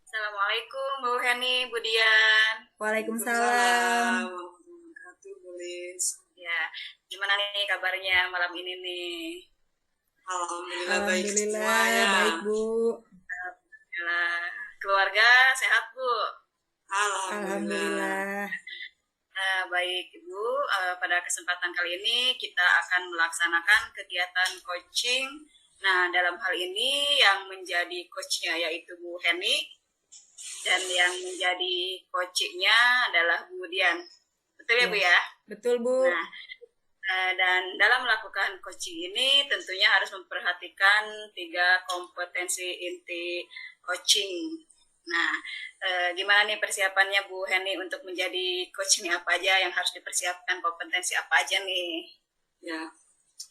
Assalamualaikum Bu Heni, Bu Dian. Waalaikumsalam. Waalaikumsalam warahmatullahi wabarakatuh, Bulis. Ya, gimana nih kabarnya malam ini nih? Alhamdulillah baik semua Alhamdulillah ya. baik Bu. Alhamdulillah. Keluarga sehat Bu? Alhamdulillah. Alhamdulillah. Baik Ibu, pada kesempatan kali ini kita akan melaksanakan kegiatan coaching. Nah, dalam hal ini yang menjadi coachnya yaitu Bu Heni dan yang menjadi coachingnya adalah Bu Dian. Betul ya Ya, Bu ya? betul Bu. Nah, dan dalam melakukan coaching ini tentunya harus memperhatikan 3 kompetensi inti coaching. Nah, gimana nih persiapannya Bu Heni untuk menjadi coach ini, apa aja yang harus dipersiapkan, kompetensi apa aja nih? Ya,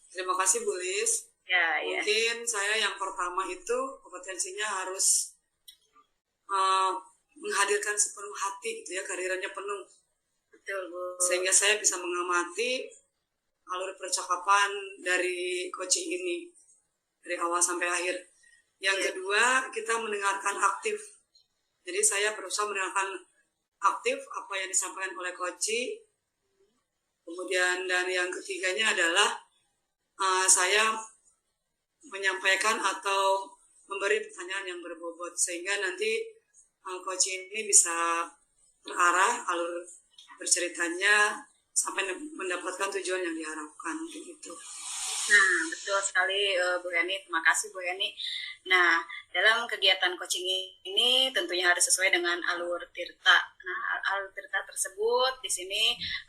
terima kasih Bulis. Ya, ya, Mungkin saya yang pertama itu kompetensinya harus uh, menghadirkan sepenuh hati gitu ya, kehadirannya penuh. betul Bu. Sehingga saya bisa mengamati alur percakapan dari coaching ini dari awal sampai akhir. Yang Ya, kedua, kita mendengarkan aktif. Jadi saya berusaha mendengarkan aktif apa yang disampaikan oleh coach. Kemudian dan yang ketiganya adalah saya menyampaikan atau memberi pertanyaan yang berbobot sehingga nanti coach ini bisa terarah alur berceritanya sampai mendapatkan tujuan yang diharapkan gitu. nah betul sekali Bu Heni, terima kasih Bu Heni. Nah, dalam kegiatan coaching ini tentunya harus sesuai dengan alur tirta. Nah, alur tirta tersebut di sini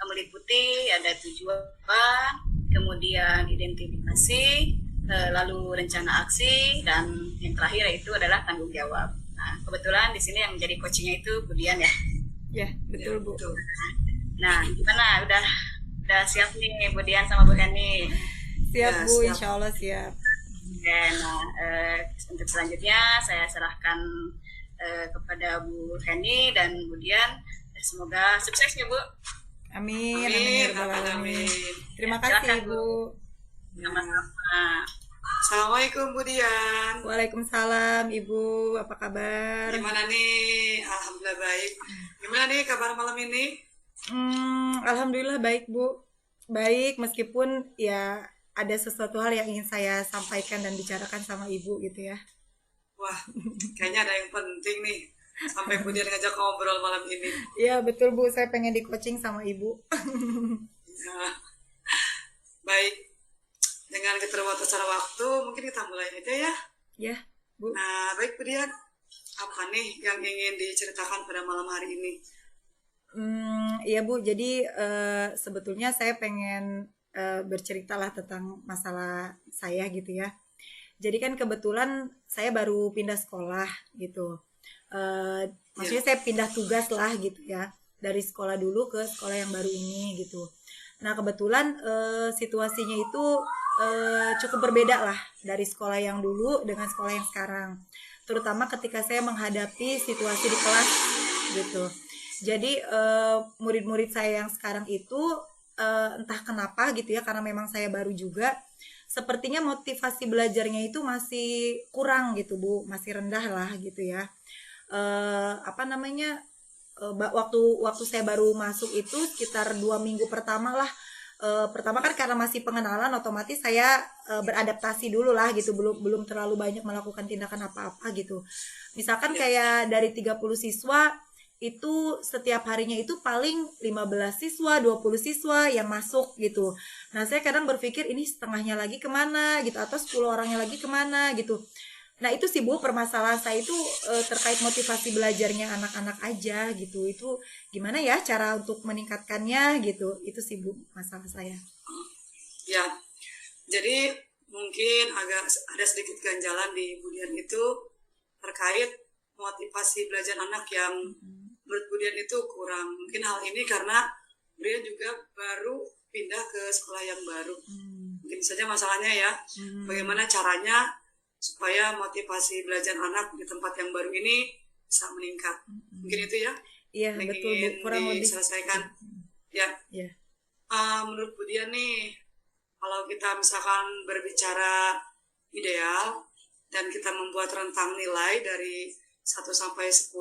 meliputi ada tujuan, kemudian identifikasi, lalu rencana aksi, dan yang terakhir itu adalah tanggung jawab. Nah, kebetulan di sini yang menjadi coachingnya itu Bu Dian ya. Ya, Ya, betul Bu. betul. Nah, gimana? Udah siap nih Bu Dian sama Bu Heni? Siap Ya, Bu, siap. insya Allah siap. Oke, nah untuk selanjutnya saya serahkan kepada Bu Heni dan Bu Dian. Semoga sukses ya Bu. Amin, amin Amin, ya rabbal amin, alamin. amin. Terima Silakan kasih Bu. Bu. Sama-sama. Assalamualaikum Bu Dian. Waalaikumsalam Ibu, apa kabar? Gimana nih? Alhamdulillah baik. Gimana nih kabar malam ini? Alhamdulillah baik Bu. Baik, meskipun ya ada sesuatu hal yang ingin saya sampaikan dan bicarakan sama Ibu gitu ya. Wah, kayaknya ada yang penting nih. Sampai Bu Dian ngajak ngobrol malam ini. Iya betul Bu, saya pengen di coaching sama Ibu. Nah, baik. Dengan keterbatasan waktu, mungkin kita mulai aja ya. Ya, Bu. Nah, baik Bu Dian. Apa nih yang ingin diceritakan pada malam hari ini? Iya Bu, jadi sebetulnya saya pengen bercerita lah tentang masalah saya gitu ya. Jadi kan kebetulan saya baru pindah sekolah gitu. Ya, Maksudnya saya pindah tugas lah gitu ya. Dari sekolah dulu ke sekolah yang baru ini gitu. Nah kebetulan situasinya itu cukup berbeda lah dari sekolah yang dulu dengan sekolah yang sekarang. Terutama ketika saya menghadapi situasi di kelas gitu. Jadi murid-murid saya yang sekarang itu entah kenapa gitu ya, karena memang saya baru juga, sepertinya motivasi belajarnya itu masih kurang gitu Bu, masih rendah lah gitu ya. Apa namanya, waktu waktu saya baru masuk itu sekitar 2 minggu pertama lah. Pertama kan karena masih pengenalan, otomatis saya beradaptasi dulu lah gitu, belum belum terlalu banyak melakukan tindakan apa-apa gitu. Misalkan ya, kayak dari 30 siswa itu setiap harinya itu paling 15 siswa, 20 siswa yang masuk gitu. Nah saya kadang berpikir ini setengahnya lagi kemana gitu, atau 10 orangnya lagi kemana gitu. Nah itu sih Bu, permasalahan saya itu terkait motivasi belajarnya anak-anak aja gitu. Itu gimana ya cara untuk meningkatkannya gitu. Itu sih Bu masalah saya. ya. Jadi mungkin agak ada sedikit ganjalan di Bu Dian itu terkait motivasi belajar anak yang menurut Bu Dian itu kurang. Mungkin hal ini karena Bu Dian juga baru pindah ke sekolah yang baru. Mungkin saja masalahnya ya, bagaimana caranya supaya motivasi belajar anak di tempat yang baru ini bisa meningkat. Mungkin itu ya Iya yang betul Bu, ingin kurang lebih. diselesaikan. Ya, Ya. menurut Bu Dian nih, kalau kita misalkan berbicara ideal dan kita membuat rentang nilai dari 1 sampai 10,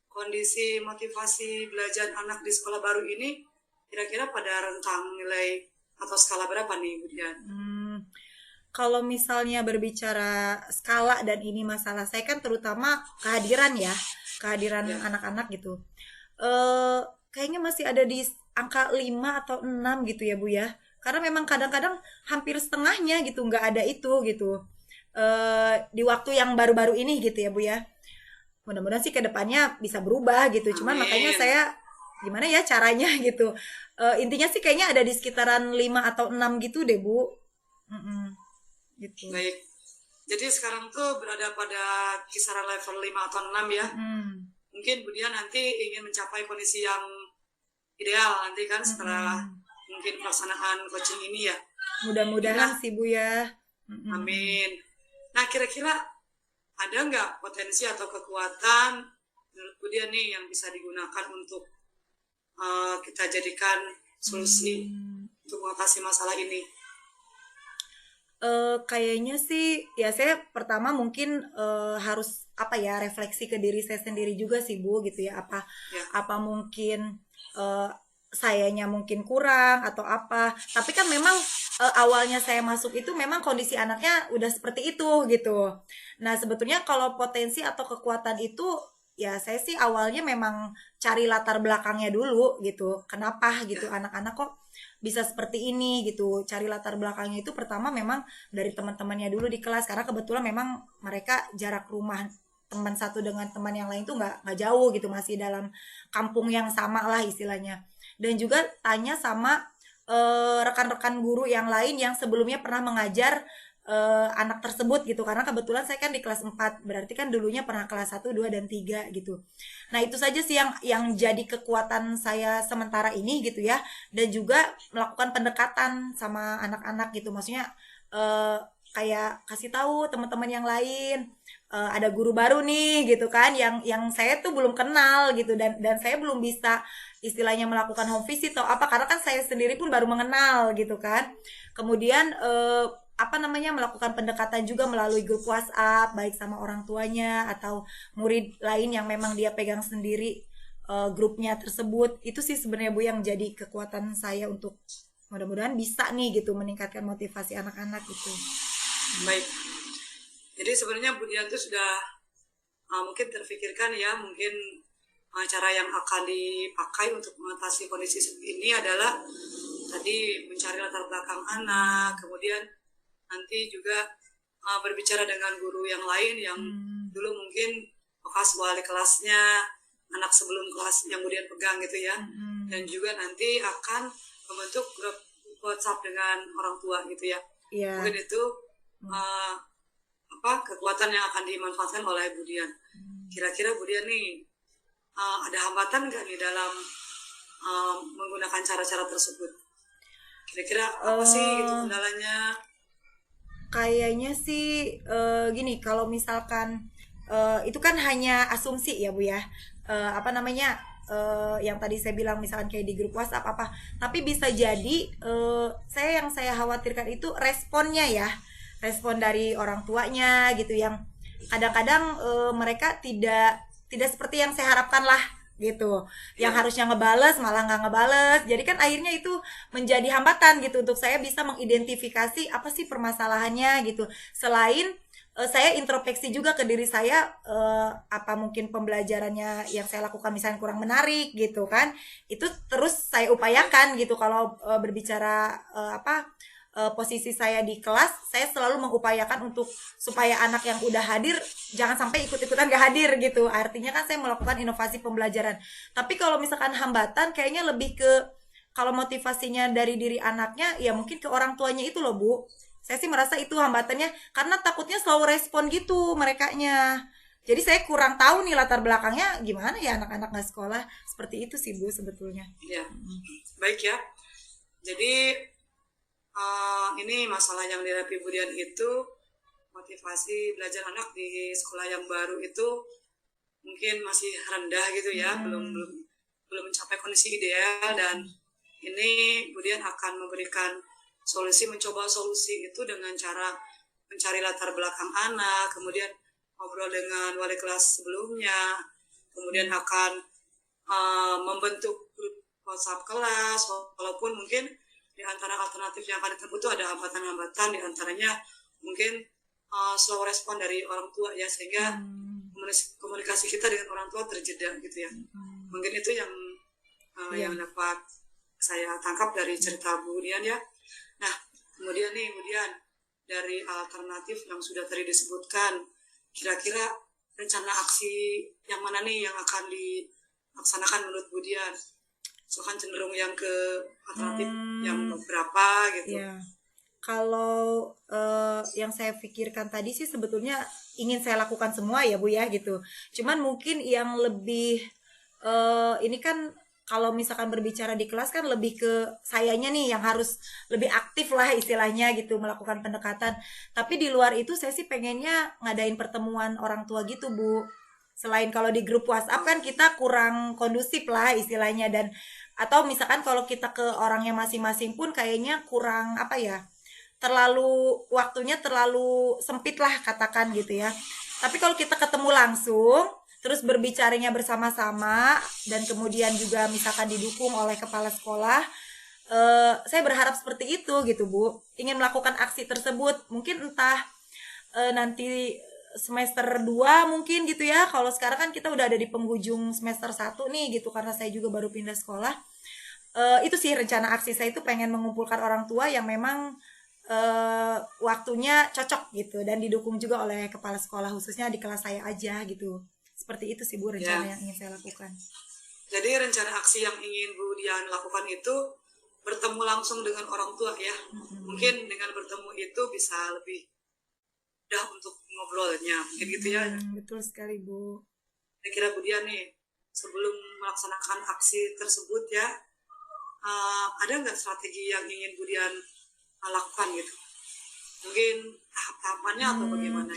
kondisi motivasi belajar anak di sekolah baru ini kira-kira pada rentang nilai atau skala berapa nih, Bu Dian? Kalau misalnya berbicara skala dan ini masalah saya kan terutama kehadiran ya, kehadiran Ya, anak-anak gitu. Eh Kayaknya masih ada di angka 5 atau 6 gitu ya Bu ya. Karena memang kadang-kadang hampir setengahnya gitu nggak ada itu gitu. Di waktu yang baru-baru ini gitu ya Bu ya. Mudah-mudahan sih ke depannya bisa berubah gitu. Cuman makanya amin. saya gimana ya caranya gitu. Intinya sih kayaknya ada di sekitaran 5 atau 6 gitu deh Bu. Mm-mm, gitu. Baik. Jadi sekarang tuh berada pada kisaran level 5 atau 6 ya. Mm-mm. Mungkin Bu Dian nanti ingin mencapai kondisi yang ideal nanti kan setelah Mm-mm. mungkin pelaksanaan coaching ini ya. Mudah-mudahan Nah, sih Bu ya. Mm-mm. amin. Nah, kira-kira ada nggak potensi atau kekuatan menurut Bu Dian nih yang bisa digunakan untuk kita jadikan solusi Hmm. untuk mengatasi masalah ini? Kayaknya sih ya saya pertama mungkin harus apa ya refleksi ke diri saya sendiri juga sih Bu gitu ya apa Ya, apa mungkin eh, sayanya mungkin kurang atau apa tapi kan memang awalnya saya masuk itu memang kondisi anaknya udah seperti itu gitu. Nah sebetulnya kalau potensi atau kekuatan itu ya saya sih awalnya memang cari latar belakangnya dulu gitu kenapa ya, gitu anak-anak kok bisa seperti ini gitu cari latar belakangnya itu pertama memang dari teman-temannya dulu di kelas karena kebetulan memang mereka jarak rumah teman satu dengan teman yang lain tuh nggak jauh gitu masih dalam kampung yang sama lah istilahnya dan juga tanya sama rekan-rekan guru yang lain yang sebelumnya pernah mengajar anak tersebut gitu karena kebetulan saya kan di kelas 4 berarti kan dulunya pernah kelas 1, 2, dan 3 gitu. Nah, itu saja sih yang jadi kekuatan saya sementara ini gitu ya dan juga melakukan pendekatan sama anak-anak gitu. Maksudnya eh, kayak kasih tahu teman-teman yang lain ada guru baru nih gitu kan yang saya tuh belum kenal gitu dan saya belum bisa istilahnya melakukan home visit atau apa karena kan saya sendiri pun baru mengenal gitu kan. Kemudian apa namanya melakukan pendekatan juga melalui grup WhatsApp baik sama orang tuanya atau murid lain yang memang dia pegang sendiri grupnya tersebut itu sih sebenarnya Bu yang jadi kekuatan saya untuk mudah-mudahan bisa nih gitu meningkatkan motivasi anak-anak itu. baik. Jadi sebenarnya Bu Dian itu sudah mungkin terfikirkan ya, mungkin cara yang akan dipakai untuk mengatasi kondisi seperti ini adalah tadi mencari latar belakang anak, kemudian nanti juga berbicara dengan guru yang lain yang Hmm. dulu mungkin bekas wali kelasnya, anak sebelum kelas yang kemudian pegang gitu ya. Dan Mm-mm. juga nanti akan membentuk grup WhatsApp dengan orang tua gitu ya. Iya. Mungkin itu uh, kekuatan yang akan dimanfaatkan oleh Bu Dian. Kira-kira Bu Dian nih ada hambatan nggak nih dalam menggunakan cara-cara tersebut? Kira-kira apa sih gitu eh kendalanya? Kayaknya sih gini, kalau misalkan itu kan hanya asumsi ya Bu ya. Apa namanya yang tadi saya bilang misalkan kayak di grup WhatsApp apa, tapi bisa jadi saya khawatirkan itu responnya ya, respon dari orang tuanya gitu yang kadang-kadang mereka tidak seperti yang saya harapkan lah gitu yang Ya, harusnya ngebales malah nggak ngebales jadi kan akhirnya itu menjadi hambatan gitu untuk saya bisa mengidentifikasi apa sih permasalahannya gitu selain saya introspeksi juga ke diri saya apa mungkin pembelajarannya yang saya lakukan misalnya kurang menarik gitu kan itu terus saya baik. upayakan gitu kalau berbicara posisi saya di kelas saya selalu mengupayakan untuk supaya anak yang udah hadir jangan sampai ikut-ikutan gak hadir gitu artinya kan saya melakukan inovasi pembelajaran tapi kalau misalkan hambatan kayaknya lebih ke kalau motivasinya dari diri anaknya ya mungkin ke orang tuanya itu loh Bu saya sih merasa itu hambatannya karena takutnya slow respon gitu merekanya jadi saya kurang tahu nih latar belakangnya gimana ya anak-anak nggak sekolah seperti itu sih Bu sebetulnya. Ya, baik ya. Jadi ini masalah yang dihadapi Bu Dian itu motivasi belajar anak di sekolah yang baru itu mungkin masih rendah gitu ya, belum Mm-mm. belum belum mencapai kondisi ideal dan ini kemudian akan memberikan mencoba solusi itu dengan cara mencari latar belakang anak, kemudian ngobrol dengan wali kelas sebelumnya, kemudian akan membentuk grup WhatsApp kelas, walaupun mungkin di antara alternatif yang akan ditempuh itu ada hambatan-hambatan, di antaranya mungkin slow respon dari orang tua ya, sehingga komunikasi kita dengan orang tua terjeda gitu ya. Mungkin itu yang yang dapat saya tangkap dari cerita Bu Dian ya. Nah, kemudian dari alternatif yang sudah tadi disebutkan, kira-kira rencana aksi yang mana nih yang akan dilaksanakan menurut Bu Dian? So kan cenderung yang ke alternatif yang beberapa gitu. Ya, kalau yang saya pikirkan tadi sih sebetulnya ingin saya lakukan semua ya Bu ya gitu. Cuman mungkin yang lebih ini kan kalau misalkan berbicara di kelas kan lebih ke sayanya nih yang harus lebih aktif lah istilahnya gitu melakukan pendekatan. Tapi di luar itu saya sih pengennya ngadain pertemuan orang tua gitu Bu. Selain kalau di grup WhatsApp kan kita kurang kondusif lah istilahnya, dan atau misalkan kalau kita ke orangnya masing-masing pun kayaknya kurang apa ya, terlalu waktunya terlalu sempit lah katakan gitu ya. Tapi kalau kita ketemu langsung terus berbicaranya bersama-sama dan kemudian juga misalkan didukung oleh kepala sekolah, saya berharap seperti itu gitu Bu. Ingin melakukan aksi tersebut mungkin entah nanti semester 2 mungkin gitu ya. Kalau sekarang kan kita udah ada di penghujung semester 1 nih gitu, karena saya juga baru pindah sekolah. Itu sih rencana aksi saya, itu pengen mengumpulkan orang tua yang memang waktunya cocok gitu dan didukung juga oleh kepala sekolah, khususnya di kelas saya aja gitu. Seperti itu sih Bu rencana yang ingin saya lakukan. Jadi rencana aksi yang ingin Bu Dian lakukan itu bertemu langsung dengan orang tua ya. Mungkin dengan bertemu itu bisa lebih mudah untuk ngobrolnya, mungkin gitu ya. Betul sekali Bu. Kira-kira Bu Dian nih, sebelum melaksanakan aksi tersebut ya, ada nggak strategi yang ingin Bu Dian lakukan gitu? Mungkin tahap-tahapannya atau bagaimana?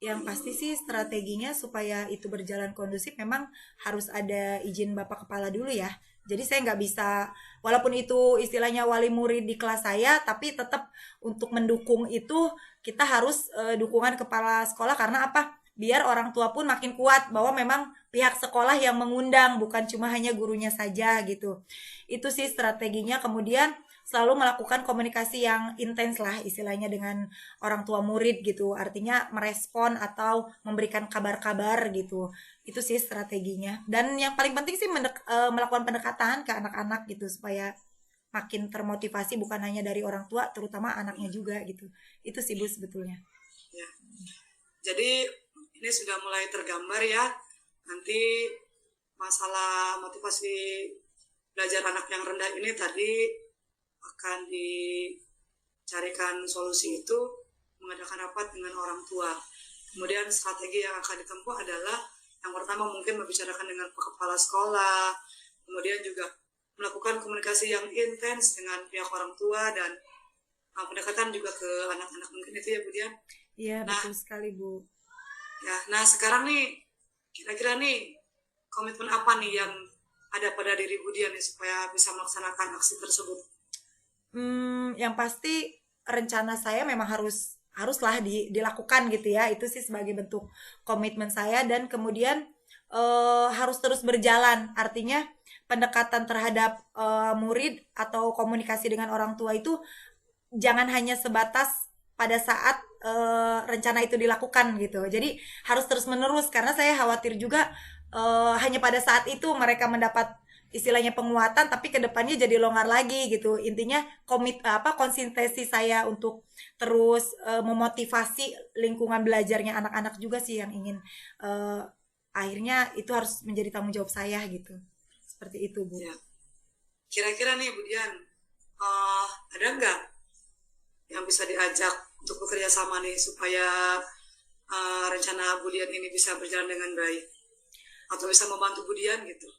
Yang pasti sih strateginya supaya itu berjalan kondusif memang harus ada izin Bapak Kepala dulu ya. Jadi saya nggak bisa, walaupun itu istilahnya wali murid di kelas saya, tapi tetap untuk mendukung itu kita harus dukungan kepala sekolah, karena apa? Biar orang tua pun makin kuat bahwa memang pihak sekolah yang mengundang, bukan cuma hanya gurunya saja gitu. Itu sih strateginya. Kemudian selalu melakukan komunikasi yang intens lah istilahnya dengan orang tua murid gitu. Artinya merespon atau memberikan kabar-kabar gitu. Itu sih strateginya. Dan yang paling penting sih melakukan pendekatan ke anak-anak gitu supaya makin termotivasi, bukan hanya dari orang tua, terutama anaknya juga gitu. Itu sih Bu sebetulnya. Ya. Jadi ini sudah mulai tergambar ya. Nanti masalah motivasi belajar anak yang rendah ini tadi akan dicarikan solusi itu mengadakan rapat dengan orang tua. Kemudian strategi yang akan ditempuh adalah yang pertama mungkin membicarakan dengan kepala sekolah, kemudian juga melakukan komunikasi yang intens dengan pihak orang tua dan pendekatan juga ke anak-anak, mungkin itu ya Bu Dian. Iya, betul sekali Bu. Ya, nah sekarang nih kira-kira nih komitmen apa nih yang ada pada diri Bu Dian nih supaya bisa melaksanakan aksi tersebut? Yang pasti rencana saya memang haruslah dilakukan gitu ya. Itu sih sebagai bentuk komitmen saya, dan kemudian harus terus berjalan. Artinya pendekatan terhadap murid atau komunikasi dengan orang tua itu jangan hanya sebatas pada saat rencana itu dilakukan gitu. Jadi harus terus menerus, karena saya khawatir juga hanya pada saat itu mereka mendapat istilahnya penguatan, tapi kedepannya jadi longgar lagi gitu. Intinya konsistensi saya untuk terus memotivasi lingkungan belajarnya anak-anak juga sih yang ingin akhirnya itu harus menjadi tanggung jawab saya gitu. Seperti itu Bu. Ya. Kira-kira nih Bu Dian, ada nggak yang bisa diajak untuk bekerja sama nih supaya rencana Bu Dian ini bisa berjalan dengan baik atau bisa membantu Bu Dian gitu?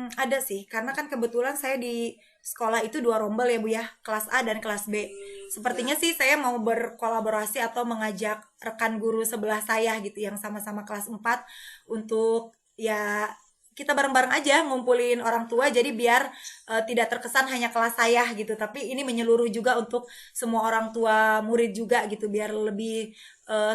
Ada sih, karena kan kebetulan saya di sekolah itu 2 rombel ya Bu ya, kelas A dan kelas B. Sepertinya sih saya mau berkolaborasi atau mengajak rekan guru sebelah saya gitu yang sama-sama kelas 4 untuk ya kita bareng-bareng aja ngumpulin orang tua, jadi biar tidak terkesan hanya kelas saya gitu, tapi ini menyeluruh juga untuk semua orang tua murid juga gitu, biar lebih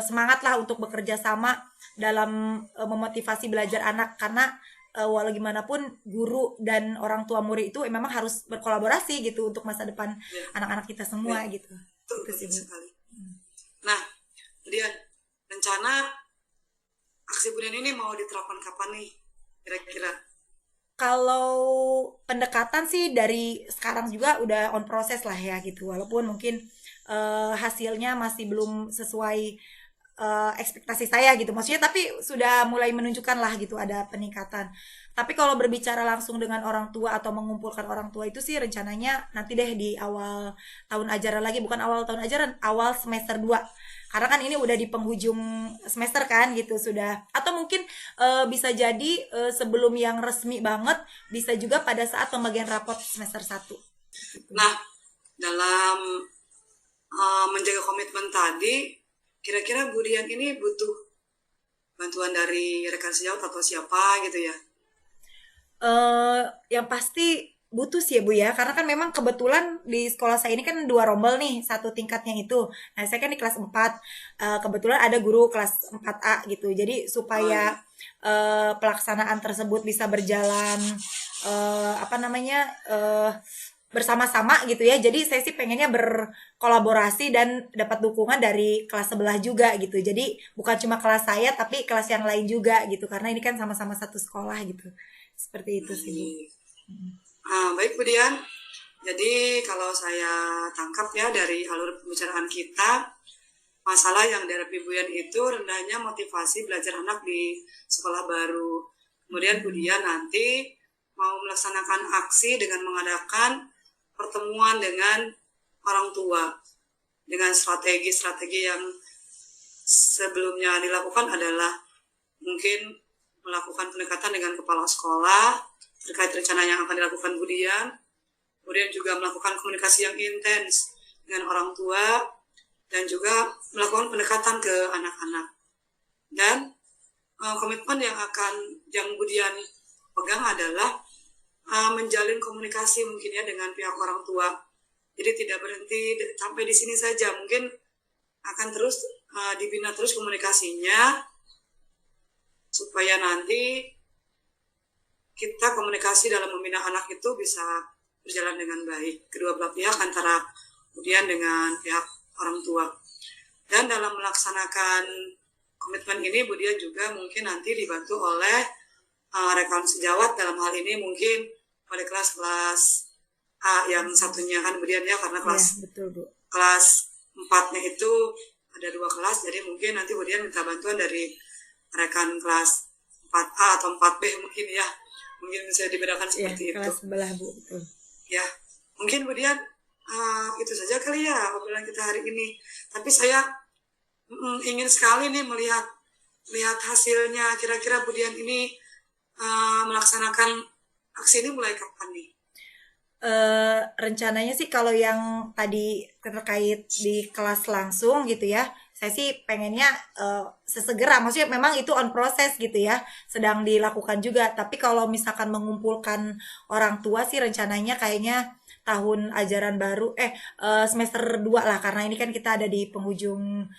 semangat lah untuk bekerja sama dalam memotivasi belajar anak, karena walau gimana pun guru dan orang tua murid itu memang harus berkolaborasi gitu untuk masa depan Ya, anak-anak kita ya, semua gitu. betul, Itu sih betul Bu. sekali. Nah, kemudian rencana aksi Budian ini mau diterapkan kapan nih kira-kira? Kalau pendekatan sih dari sekarang juga udah on proses lah ya gitu. Walaupun mungkin hasilnya masih belum sesuai ekspektasi saya gitu. Maksudnya tapi sudah mulai menunjukkan lah gitu ada peningkatan. Tapi kalau berbicara langsung dengan orang tua atau mengumpulkan orang tua itu sih rencananya nanti deh di awal tahun ajaran lagi, bukan awal tahun ajaran, awal semester 2. Karena kan ini udah di penghujung semester kan gitu sudah. Atau mungkin bisa jadi sebelum yang resmi banget, bisa juga pada saat pembagian rapot semester 1. Nah, dalam menjaga komitmen tadi, kira-kira Budian ini butuh bantuan dari rekan sejawat atau siapa gitu ya? Yang pasti butuh sih ya Bu ya, karena kan memang kebetulan di sekolah saya ini kan 2 rombel nih, satu tingkatnya itu. Nah, saya kan di kelas 4. Kebetulan ada guru kelas 4A gitu. Jadi Oh supaya iya, pelaksanaan tersebut bisa berjalan apa namanya? Bersama-sama gitu ya. Jadi saya sih pengennya berkolaborasi dan dapat dukungan dari kelas sebelah juga gitu. Jadi bukan cuma kelas saya tapi kelas yang lain juga gitu. Karena ini kan sama-sama satu sekolah gitu. Seperti itu sih Bu. baik. Baik Budian, jadi kalau saya tangkap ya dari alur pembicaraan kita, masalah yang dihadapi Budian itu rendahnya motivasi belajar anak di sekolah baru. Kemudian Budian nanti mau melaksanakan aksi dengan mengadakan pertemuan dengan orang tua dengan strategi-strategi yang sebelumnya dilakukan adalah mungkin melakukan pendekatan dengan kepala sekolah terkait rencana yang akan dilakukan Budian, kemudian juga melakukan komunikasi yang intens dengan orang tua dan juga melakukan pendekatan ke anak-anak. Dan komitmen yang Budian pegang adalah menjalin komunikasi mungkin ya dengan pihak orang tua. Jadi tidak berhenti sampai di sini saja, mungkin akan terus dibina terus komunikasinya supaya nanti kita komunikasi dalam membina anak itu bisa berjalan dengan baik kedua belah pihak antara kemudian dengan pihak orang tua. Dan dalam melaksanakan komitmen ini Budian juga mungkin nanti dibantu oleh rekan sejawat, dalam hal ini mungkin pada kelas-kelas A yang satunya kan Budian ya, karena Iya, betul Bu. kelas 4-nya itu ada 2 kelas, jadi mungkin nanti Budian minta bantuan dari rekan kelas 4A atau 4B mungkin ya, mungkin bisa dibedakan Iya, seperti itu kelas sebelah Bu, betul. ya. Mungkin Budian itu saja kali ya obrolan kita hari ini, tapi saya ingin sekali nih melihat hasilnya. Kira-kira Budian ini melaksanakan aksi ini mulai kapan nih? Rencananya sih kalau yang tadi terkait di kelas langsung gitu ya, saya sih pengennya sesegera, maksudnya memang itu on proses gitu ya, sedang dilakukan juga. Tapi kalau misalkan mengumpulkan orang tua sih rencananya kayaknya tahun ajaran baru semester 2 lah, karena ini kan kita ada di penghujung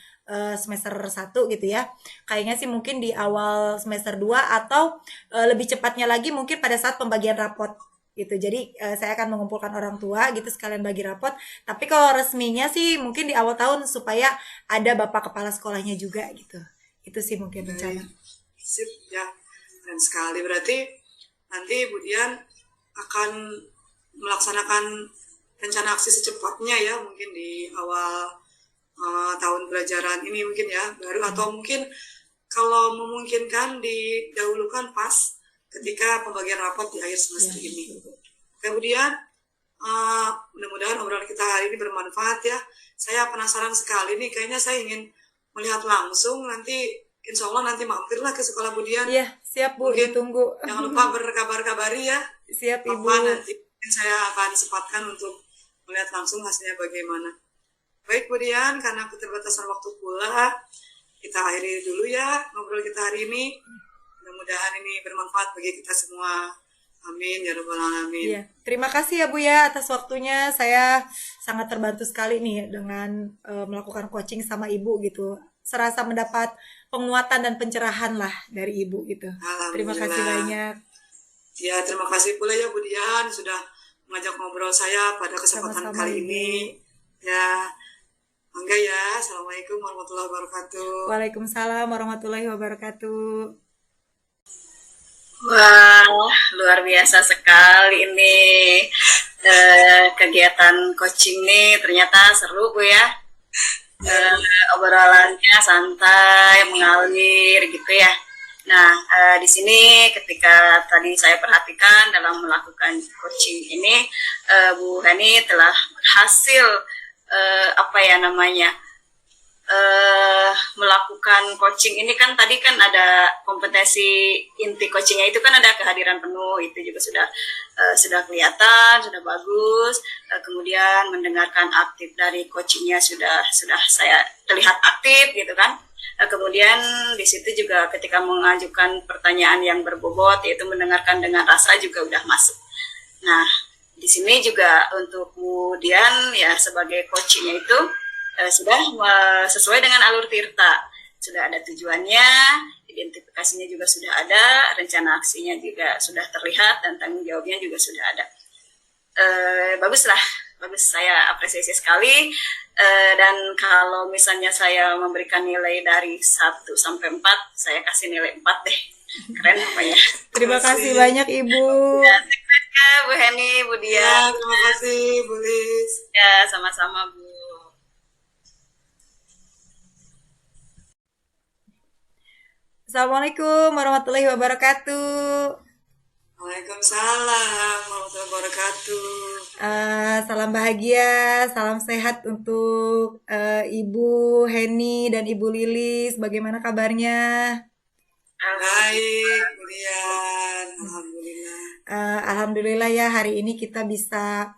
semester 1 gitu ya. Kayaknya sih mungkin di awal semester 2 atau lebih cepatnya lagi mungkin pada saat pembagian rapot gitu. Jadi saya akan mengumpulkan orang tua gitu sekalian bagi rapot. Tapi kalau resminya sih mungkin di awal tahun supaya ada bapak kepala sekolahnya juga gitu. Itu sih mungkin rencana. Sip ya, dan sekali berarti nanti Budian akan melaksanakan rencana aksi secepatnya ya, mungkin di awal tahun pelajaran ini mungkin ya baru, atau mungkin kalau memungkinkan didahulukan pas ketika pembagian rapot di akhir semester Ya, ini. betul. Kemudian mudah-mudahan obrolan kita hari ini bermanfaat ya. Saya penasaran sekali nih, kayaknya saya ingin melihat langsung nanti. Insya Allah nanti mampirlah ke sekolah Budian. Iya, siap Bu, Mungkin ditunggu. jangan lupa berkabar-kabari ya. Siap Ibu. Kapan nanti mungkin saya akan sempatkan untuk melihat langsung hasilnya bagaimana. Baik Budian, karena keterbatasan waktu pula, kita akhiri dulu ya ngobrol kita hari ini. Mudah-mudahan ini bermanfaat bagi kita semua. Amin ya rabbal alamin. Iya, terima kasih ya Bu ya atas waktunya. Saya sangat terbantu sekali nih dengan melakukan coaching sama Ibu gitu. Serasa mendapat penguatan dan pencerahan lah dari Ibu gitu. Terima kasih Alhamdulillah. banyak. Ya, terima kasih pula ya Bu Dian sudah mengajak ngobrol saya pada kesempatan Sama-sama kali Ibu. ini. Ya, mangga ya. Assalamualaikum warahmatullahi wabarakatuh. Waalaikumsalam warahmatullahi wabarakatuh. Wah, luar biasa sekali ini kegiatan coaching nih, ternyata seru Bu ya. Obrolannya santai, mengalir gitu ya. Nah, di sini ketika tadi saya perhatikan dalam melakukan coaching ini, Bu Hani telah berhasil apa ya namanya melakukan coaching ini. Kan tadi kan ada kompetensi inti coachingnya itu kan ada kehadiran penuh, itu juga sudah kelihatan, sudah bagus. Kemudian mendengarkan aktif dari coachingnya sudah saya terlihat aktif gitu kan. Kemudian di situ juga ketika mengajukan pertanyaan yang berbobot, yaitu mendengarkan dengan rasa, juga udah masuk. Nah, di sini juga untuk kemudian ya sebagai coachingnya itu sudah sesuai dengan alur Tirta. Sudah ada tujuannya, identifikasinya juga sudah ada, rencana aksinya juga sudah terlihat, dan tanggung jawabnya juga sudah ada. Bagus, saya apresiasi sekali. Dan kalau misalnya saya memberikan nilai dari 1 sampai 4, saya kasih nilai 4 deh. Keren pokoknya. Terima kasih banyak Ibu. Ya, Bu Heni, Bu Ya, Dian. terima kasih Bu Lis. Ya, sama-sama Bu. Assalamualaikum warahmatullahi wabarakatuh. Waalaikumsalam warahmatullahi wabarakatuh. Salam bahagia, salam sehat untuk Ibu Heni dan Ibu Lilis. Bagaimana kabarnya? Baik, Bu Dian. Alhamdulillah. Alhamdulillah ya, hari ini kita bisa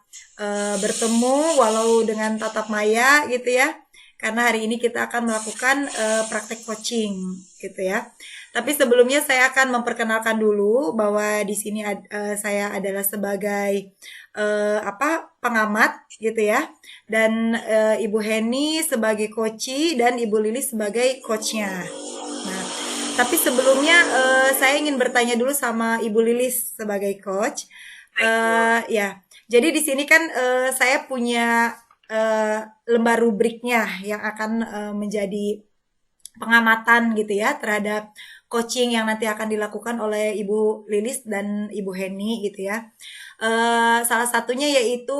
bertemu walau dengan tatap maya gitu ya. Karena hari ini kita akan melakukan praktek coaching gitu ya. Tapi sebelumnya saya akan memperkenalkan dulu bahwa di sini saya adalah sebagai pengamat gitu ya. Dan Ibu Heni sebagai coachee dan Ibu Lilis sebagai coachnya. Nah, tapi sebelumnya saya ingin bertanya dulu sama Ibu Lilis sebagai coach. Ya, jadi di sini kan saya punya lembar rubriknya yang akan menjadi pengamatan gitu ya terhadap coaching yang nanti akan dilakukan oleh Ibu Lilis dan Ibu Heni gitu ya. Salah satunya yaitu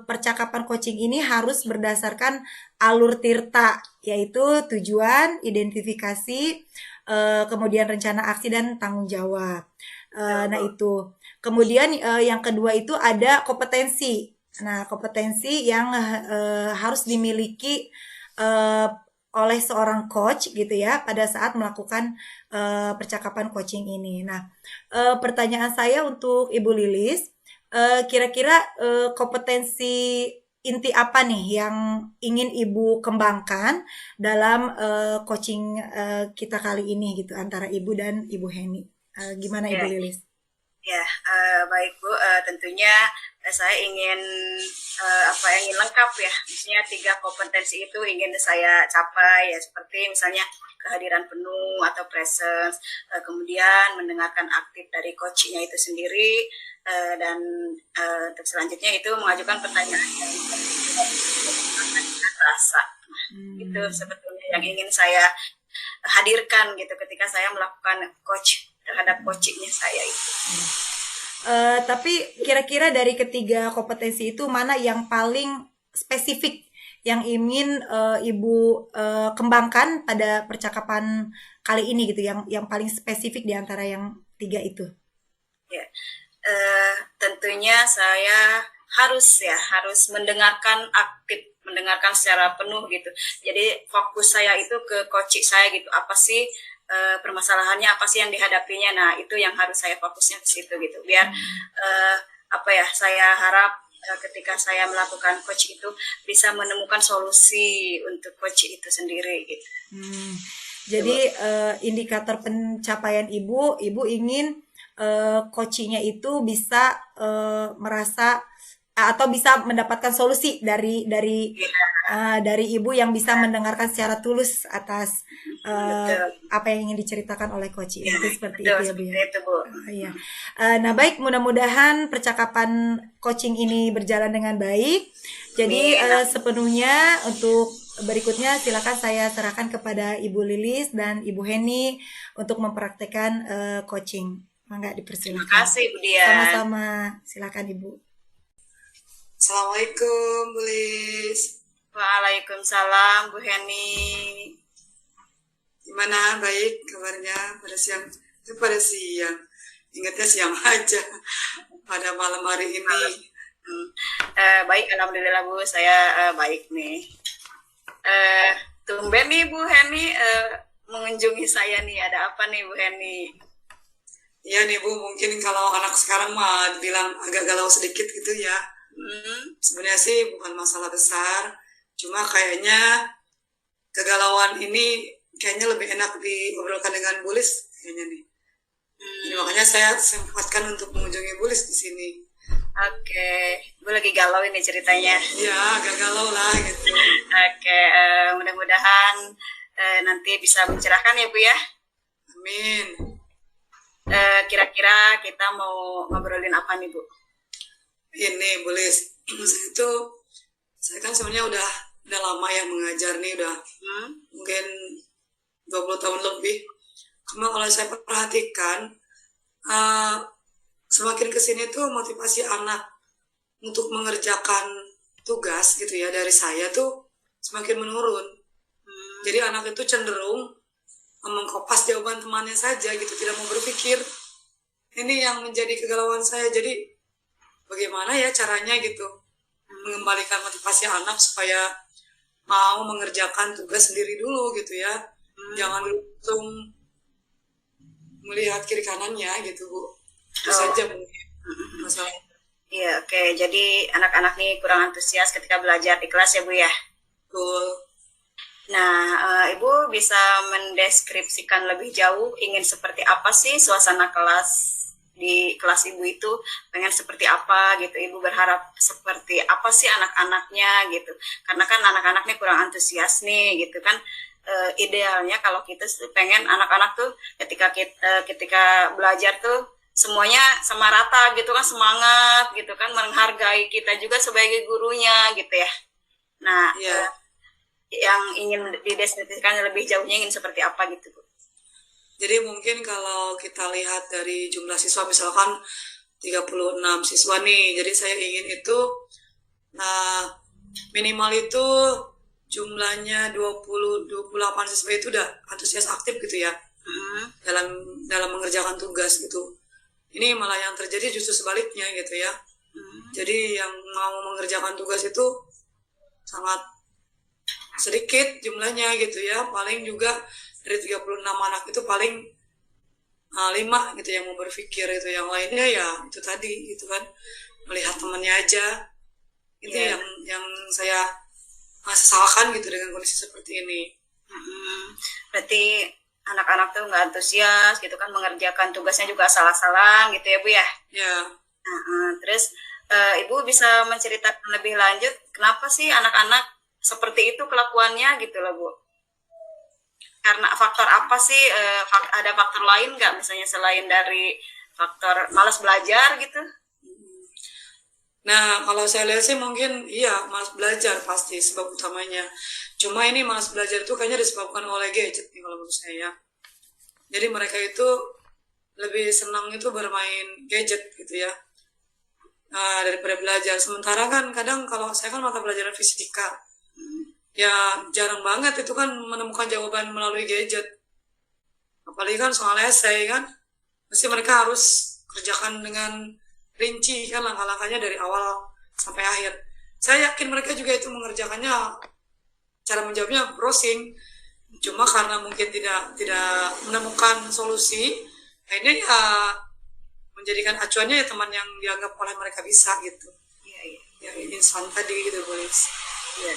percakapan coaching ini harus berdasarkan alur Tirta, yaitu tujuan, identifikasi, kemudian rencana aksi dan tanggung jawab. Nah itu. Kemudian yang kedua itu ada kompetensi. Nah, kompetensi yang harus dimiliki oleh seorang coach gitu ya pada saat melakukan percakapan coaching ini. Nah, pertanyaan saya untuk Ibu Lilis, kira-kira kompetensi inti apa nih yang ingin Ibu kembangkan dalam coaching kita kali ini gitu antara Ibu dan Ibu Heni? Gimana Ibu Lilis? Ya, baik Bu. Tentunya saya ingin ingin lengkap ya. Maksudnya 3 kompetensi itu ingin saya capai ya, seperti misalnya kehadiran penuh atau presence, kemudian mendengarkan aktif dari coachnya itu sendiri, dan untuk selanjutnya itu mengajukan pertanyaan yang rasa. Nah, itu sebetulnya yang ingin saya hadirkan gitu ketika saya melakukan coach terhadap coachingnya saya itu. Tapi kira-kira dari ketiga kompetensi itu mana yang paling spesifik yang ingin Ibu kembangkan pada percakapan kali ini gitu, yang paling spesifik di antara yang 3 itu? Ya, tentunya saya harus mendengarkan aktif, mendengarkan secara penuh gitu. Jadi fokus saya itu ke coaching saya gitu. Apa sih permasalahannya, apa sih yang dihadapinya? Nah, itu yang harus saya fokusnya ke situ gitu. Biar saya harap ketika saya melakukan coaching itu bisa menemukan solusi untuk coaching itu sendiri gitu. Jadi indikator pencapaian ibu ingin coachingnya itu bisa merasa atau bisa mendapatkan solusi dari ibu yang bisa mendengarkan secara tulus atas Betul. apa yang ingin diceritakan oleh coach Ya, itu seperti betul itu ya Bu seperti ya. itu Bu. Iya. Nah baik, mudah-mudahan percakapan coaching ini berjalan dengan baik. Jadi Amin. sepenuhnya untuk berikutnya silakan saya serahkan kepada Ibu Lilis dan Ibu Heni untuk mempraktekkan coaching. Mangga Terima dipersilakan. kasih Bu Dian. Sama-sama, silakan Ibu. Assalamualaikum, Bu Lis. Waalaikumsalam Bu Heni. Gimana? Baik kabarnya pada siang? Pada siang. Ingatnya siang aja. Pada malam hari ini. Baik, alhamdulillah Bu, saya baik nih. Tumben nih Bu Heni mengunjungi saya nih. Ada apa nih Bu Heni? Iya nih Bu, mungkin kalau anak sekarang mah bilang agak galau sedikit gitu ya. Sebenarnya sih bukan masalah besar, cuma kayaknya kegalauan ini kayaknya lebih enak diobrolkan dengan Bu Lis kayaknya nih. Jadi makanya saya sempatkan untuk mengunjungi Bu Lis di sini. Oke, Bu lagi galau ini ceritanya. Ya, agak galau lah gitu. Oke, mudah-mudahan nanti bisa mencerahkan ya Bu ya. Amin. Kira-kira kita mau ngobrolin apa nih Bu? Ini Bu Lis, saya kan sebenarnya udah lama ya mengajar nih, udah mungkin 20 tahun lebih. Cuma kalau saya perhatikan, semakin kesini tuh motivasi anak untuk mengerjakan tugas gitu ya dari saya tuh semakin menurun. Jadi anak itu cenderung mengkopas jawaban temannya saja gitu, tidak mau berpikir. Ini yang menjadi kegalauan saya. Jadi bagaimana ya caranya gitu mengembalikan motivasi anak supaya mau mengerjakan tugas sendiri dulu gitu ya. Jangan langsung melihat kiri kanannya gitu Bu. Itu saja mungkin masalah. Iya, oke. Jadi anak-anak nih kurang antusias ketika belajar di kelas ya Bu ya? Betul. Nah, Ibu bisa mendeskripsikan lebih jauh ingin seperti apa sih suasana kelas di kelas Ibu itu, pengen seperti apa gitu, Ibu berharap seperti apa sih anak-anaknya gitu, karena kan anak-anak nih kurang antusias nih gitu kan. Idealnya kalau kita pengen anak-anak tuh ketika belajar tuh semuanya sama rata gitu kan, semangat gitu kan, menghargai kita juga sebagai gurunya gitu ya. Nah, Ya. yang ingin dideskripsikan lebih jauhnya ingin seperti apa gitu Bu? Jadi mungkin kalau kita lihat dari jumlah siswa misalkan 36 siswa nih. Jadi saya ingin itu minimal itu jumlahnya 28 siswa itu udah antusias aktif gitu ya. Dalam mengerjakan tugas gitu. Ini malah yang terjadi justru sebaliknya gitu ya. Jadi yang mau mengerjakan tugas itu sangat sedikit jumlahnya gitu ya. Paling juga dari 36 anak itu paling 5 gitu yang mau berpikir itu. Yang lainnya ya itu tadi gitu kan, melihat temannya aja. Itu yang saya sesalkan gitu dengan kondisi seperti ini. Berarti anak-anak tuh nggak antusias gitu kan, mengerjakan tugasnya juga salah-salah gitu ya Bu ya? Ya. Terus Ibu bisa menceritakan lebih lanjut kenapa sih anak-anak seperti itu kelakuannya gitu loh Bu? Karena faktor apa sih? Ada faktor lain nggak misalnya selain dari faktor malas belajar gitu? Nah, kalau saya lihat sih mungkin iya malas belajar pasti sebab utamanya. Cuma ini malas belajar itu kayaknya disebabkan oleh gadget nih kalau menurut saya. Jadi mereka itu lebih senang itu bermain gadget gitu ya, daripada belajar. Sementara kan kadang kalau saya kan mata pelajaran fisika, ya jarang banget itu kan menemukan jawaban melalui gadget. Apalagi kan soal esai kan, mesti mereka harus kerjakan dengan rinci kan langkah-langkahnya dari awal sampai akhir. Saya yakin mereka juga itu mengerjakannya, cara menjawabnya browsing. Cuma karena mungkin tidak menemukan solusi, akhirnya ya menjadikan acuannya ya teman yang dianggap oleh mereka bisa gitu. Iya. Ya instan tadi gitu boleh. Iya.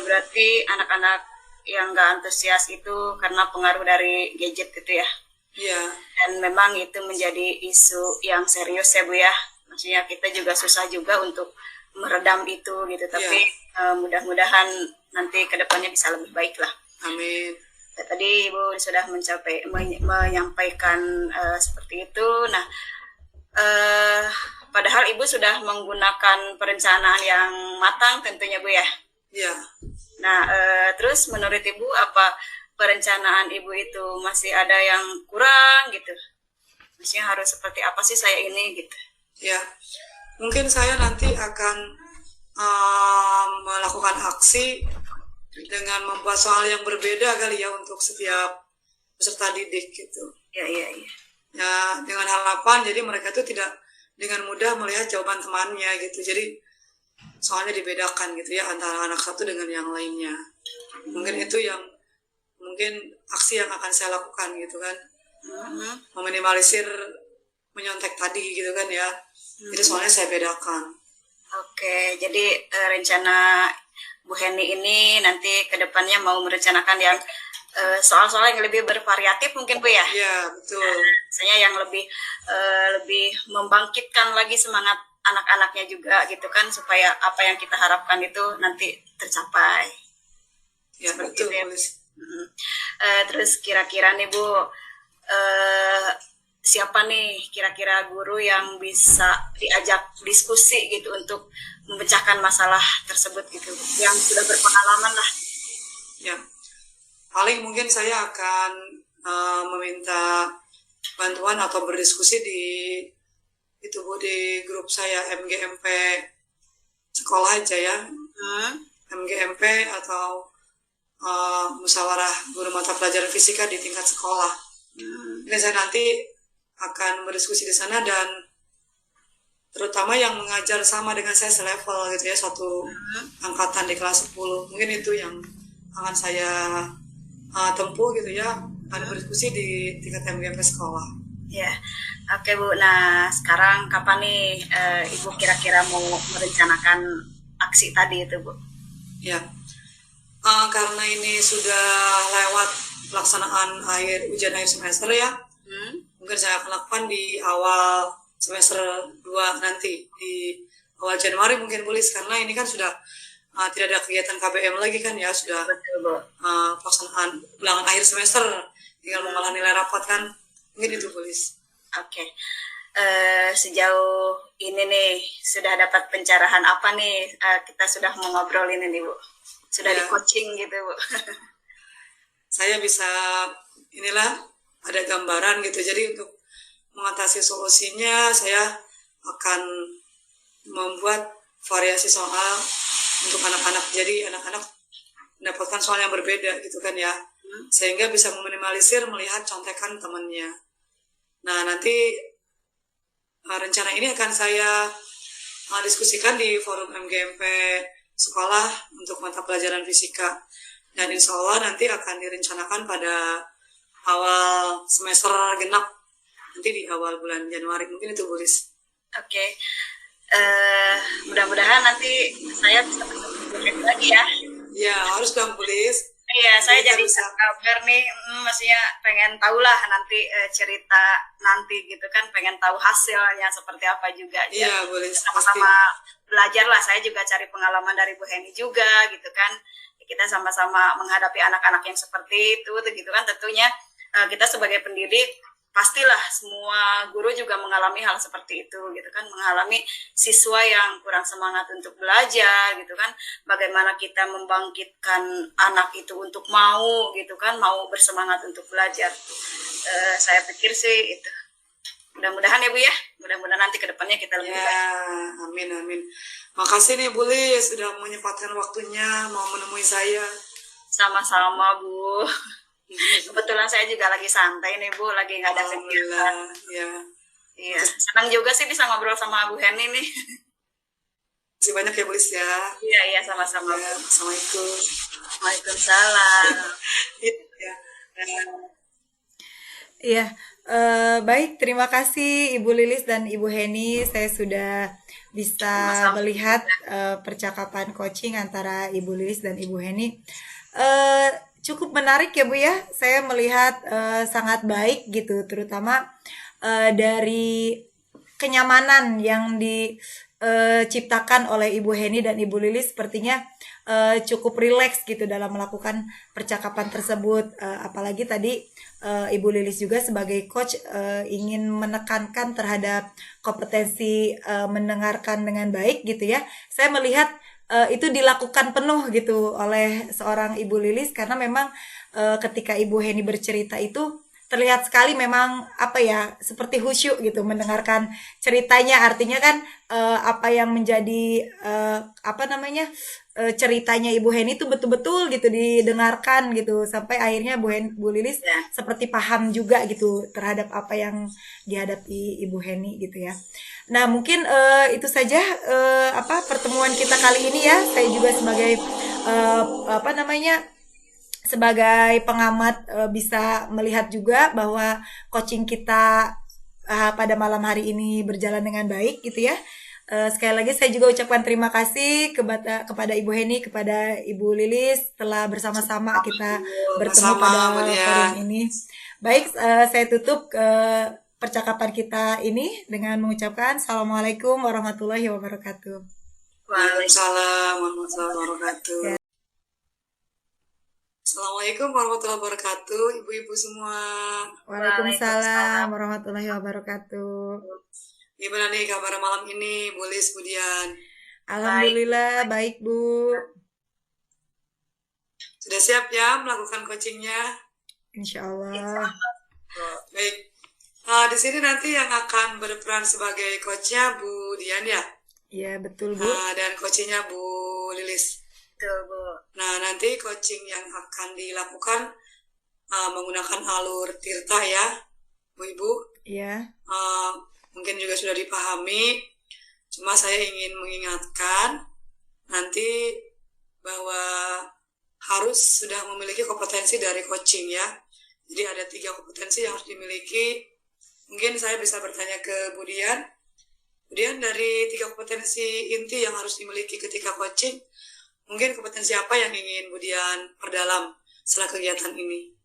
Berarti anak-anak yang nggak antusias itu karena pengaruh dari gadget itu ya. Iya, Dan memang itu menjadi isu yang serius ya Bu ya. Maksudnya kita juga susah juga untuk meredam itu gitu. Tapi mudah-mudahan nanti kedepannya bisa lebih baik lah. amin. Ya, tadi Ibu sudah menyampaikan seperti itu. Nah, padahal Ibu sudah menggunakan perencanaan yang matang tentunya Bu ya. Iya. Nah, terus menurut Ibu apa perencanaan Ibu itu masih ada yang kurang gitu? Maksudnya harus seperti apa sih saya ini gitu? Ya, mungkin saya nanti akan melakukan aksi dengan membuat soal yang berbeda kali ya untuk setiap peserta didik gitu. Ya, iya, iya. Ya, dengan harapan jadi mereka itu tidak dengan mudah melihat jawaban temannya gitu. Jadi soalnya dibedakan gitu ya antara anak satu dengan yang lainnya. Mungkin itu yang mungkin aksi yang akan saya lakukan gitu kan. Meminimalisir menyontek tadi gitu kan ya. Jadi soalnya saya bedakan. Oke, jadi rencana Bu Heni ini nanti ke depannya mau merencanakan yang soal-soal yang lebih bervariatif mungkin Bu ya? Iya, betul. Misalnya yang lebih membangkitkan lagi semangat anak-anaknya juga gitu kan supaya apa yang kita harapkan itu nanti tercapai. Ya, Seperti betul. itu ya. Terus kira-kira nih Bu, siapa nih kira-kira guru yang bisa diajak diskusi gitu untuk memecahkan masalah tersebut gitu, yang sudah berpengalaman lah. Ya, paling mungkin saya akan meminta bantuan atau berdiskusi di itu Bu, di grup saya MGMP sekolah aja ya. MGMP atau musyawarah guru mata pelajaran fisika di tingkat sekolah. Ini saya nanti akan berdiskusi di sana dan terutama yang mengajar sama dengan saya selevel gitu ya, satu angkatan di kelas 10. Mungkin itu yang akan saya tempuh gitu ya, akan berdiskusi di tingkat MGMP sekolah. Ya, oke Bu. Nah, sekarang kapan nih Ibu kira-kira mau merencanakan aksi tadi itu Bu? Ya, karena ini sudah lewat pelaksanaan ujian akhir semester ya, mungkin saya akan lakukan di awal semester 2 nanti, di awal Januari mungkin boleh, karena ini kan sudah tidak ada kegiatan KBM lagi kan ya, sudah pelaksanaan ulangan akhir semester, tinggal mengolah nilai rapat kan, mungkin itu boleh. Oke. Sejauh ini nih sudah dapat pencerahan apa nih kita sudah mau ngobrolin ini Bu? Sudah di coaching gitu Bu? Saya bisa inilah ada gambaran gitu, jadi untuk mengatasi solusinya saya akan membuat variasi soal untuk anak-anak, jadi anak-anak mendapatkan soal yang berbeda gitu kan ya, sehingga bisa meminimalisir melihat contekan temannya. Nah, nanti rencana ini akan saya diskusikan di forum MGMP sekolah untuk mata pelajaran fisika, dan insya Allah nanti akan direncanakan pada awal semester genap, nanti di awal bulan Januari, mungkin itu Bulis. Oke. Mudah-mudahan nanti saya bisa bertemu lagi ya. Ya, harus dong Bulis. Iya, saya jadi kabar nih, maksudnya pengen tahu lah nanti cerita nanti gitu kan, pengen tahu hasilnya seperti apa juga. Iya, boleh. Sama-sama belajar lah, saya juga cari pengalaman dari Bu Heni juga gitu kan. Kita sama-sama menghadapi anak-anak yang seperti itu gitu kan, tentunya kita sebagai pendidik pastilah semua guru juga mengalami hal seperti itu gitu kan, mengalami siswa yang kurang semangat untuk belajar gitu kan, bagaimana kita membangkitkan anak itu untuk mau gitu kan, mau bersemangat untuk belajar. Saya pikir sih itu, mudah-mudahan ya Bu ya, mudah-mudahan nanti kedepannya kita lebih baik. Amin amin. Makasih nih Bu Lis sudah menyempatkan waktunya mau menemui saya. Sama-sama Bu. Kebetulan saya juga lagi santai nih Bu, lagi nggak ada kegiatan. Iya, senang juga sih bisa ngobrol sama Bu Heni nih. Terima kasih banyak ya Bu Lis ya. Iya, sama-sama. Ya, Assalamualaikum. Waalaikumsalam. Iya, baik, terima kasih Ibu Lilis dan Ibu Heni. Saya sudah bisa melihat percakapan coaching antara Ibu Lilis dan Ibu Heni. cukup menarik ya Bu ya. Saya melihat sangat baik gitu, terutama dari kenyamanan yang diciptakan oleh Ibu Heni dan Ibu Lilis sepertinya cukup rileks gitu dalam melakukan percakapan tersebut. Apalagi tadi Ibu Lilis juga sebagai coach ingin menekankan terhadap kompetensi mendengarkan dengan baik gitu ya. Saya melihat itu dilakukan penuh gitu oleh seorang Ibu Lilis karena memang ketika Ibu Heni bercerita itu terlihat sekali memang apa ya seperti khusyuk gitu mendengarkan ceritanya, artinya kan apa yang menjadi apa namanya ceritanya Ibu Heni itu betul-betul gitu didengarkan gitu sampai akhirnya Bu Lilis Ya. seperti paham juga gitu terhadap apa yang dihadapi Ibu Heni gitu ya. Nah, mungkin itu saja apa pertemuan kita kali ini ya. Saya juga sebagai apa namanya sebagai pengamat bisa melihat juga bahwa coaching kita pada malam hari ini berjalan dengan baik gitu ya. Sekali lagi saya juga ucapkan terima kasih kepada Ibu Heni, kepada Ibu Lilis telah bersama-sama kita bertemu Sama-sama pada Bu forum Dian. ini. Baik, saya tutup percakapan kita ini dengan mengucapkan Assalamualaikum warahmatullahi wabarakatuh. Waalaikumsalam warahmatullahi wabarakatuh. Ya. Assalamualaikum warahmatullahi wabarakatuh, ibu-ibu semua. Waalaikumsalam warahmatullahi wabarakatuh. Gimana nih kabar malam ini, Bu Lis, Bu Dian? Alhamdulillah baik Bu. Sudah siap ya melakukan coachingnya? Insya Allah. Baik. Di sini nanti yang akan berperan sebagai coachnya Bu Dian ya, Iya betul Bu. dan coachingnya Bu Lilis. Betul, Bu. Nah, nanti coaching yang akan dilakukan menggunakan alur tirta ya, Bu Ibu. Iya. Mungkin juga sudah dipahami, cuma saya ingin mengingatkan nanti bahwa harus sudah memiliki kompetensi dari coaching ya. Jadi ada 3 kompetensi yang harus dimiliki. Mungkin saya bisa bertanya ke Bu Dian. Kemudian dari 3 kompetensi inti yang harus dimiliki ketika coaching, mungkin kompetensi apa yang ingin Bu Dian perdalam setelah kegiatan ini?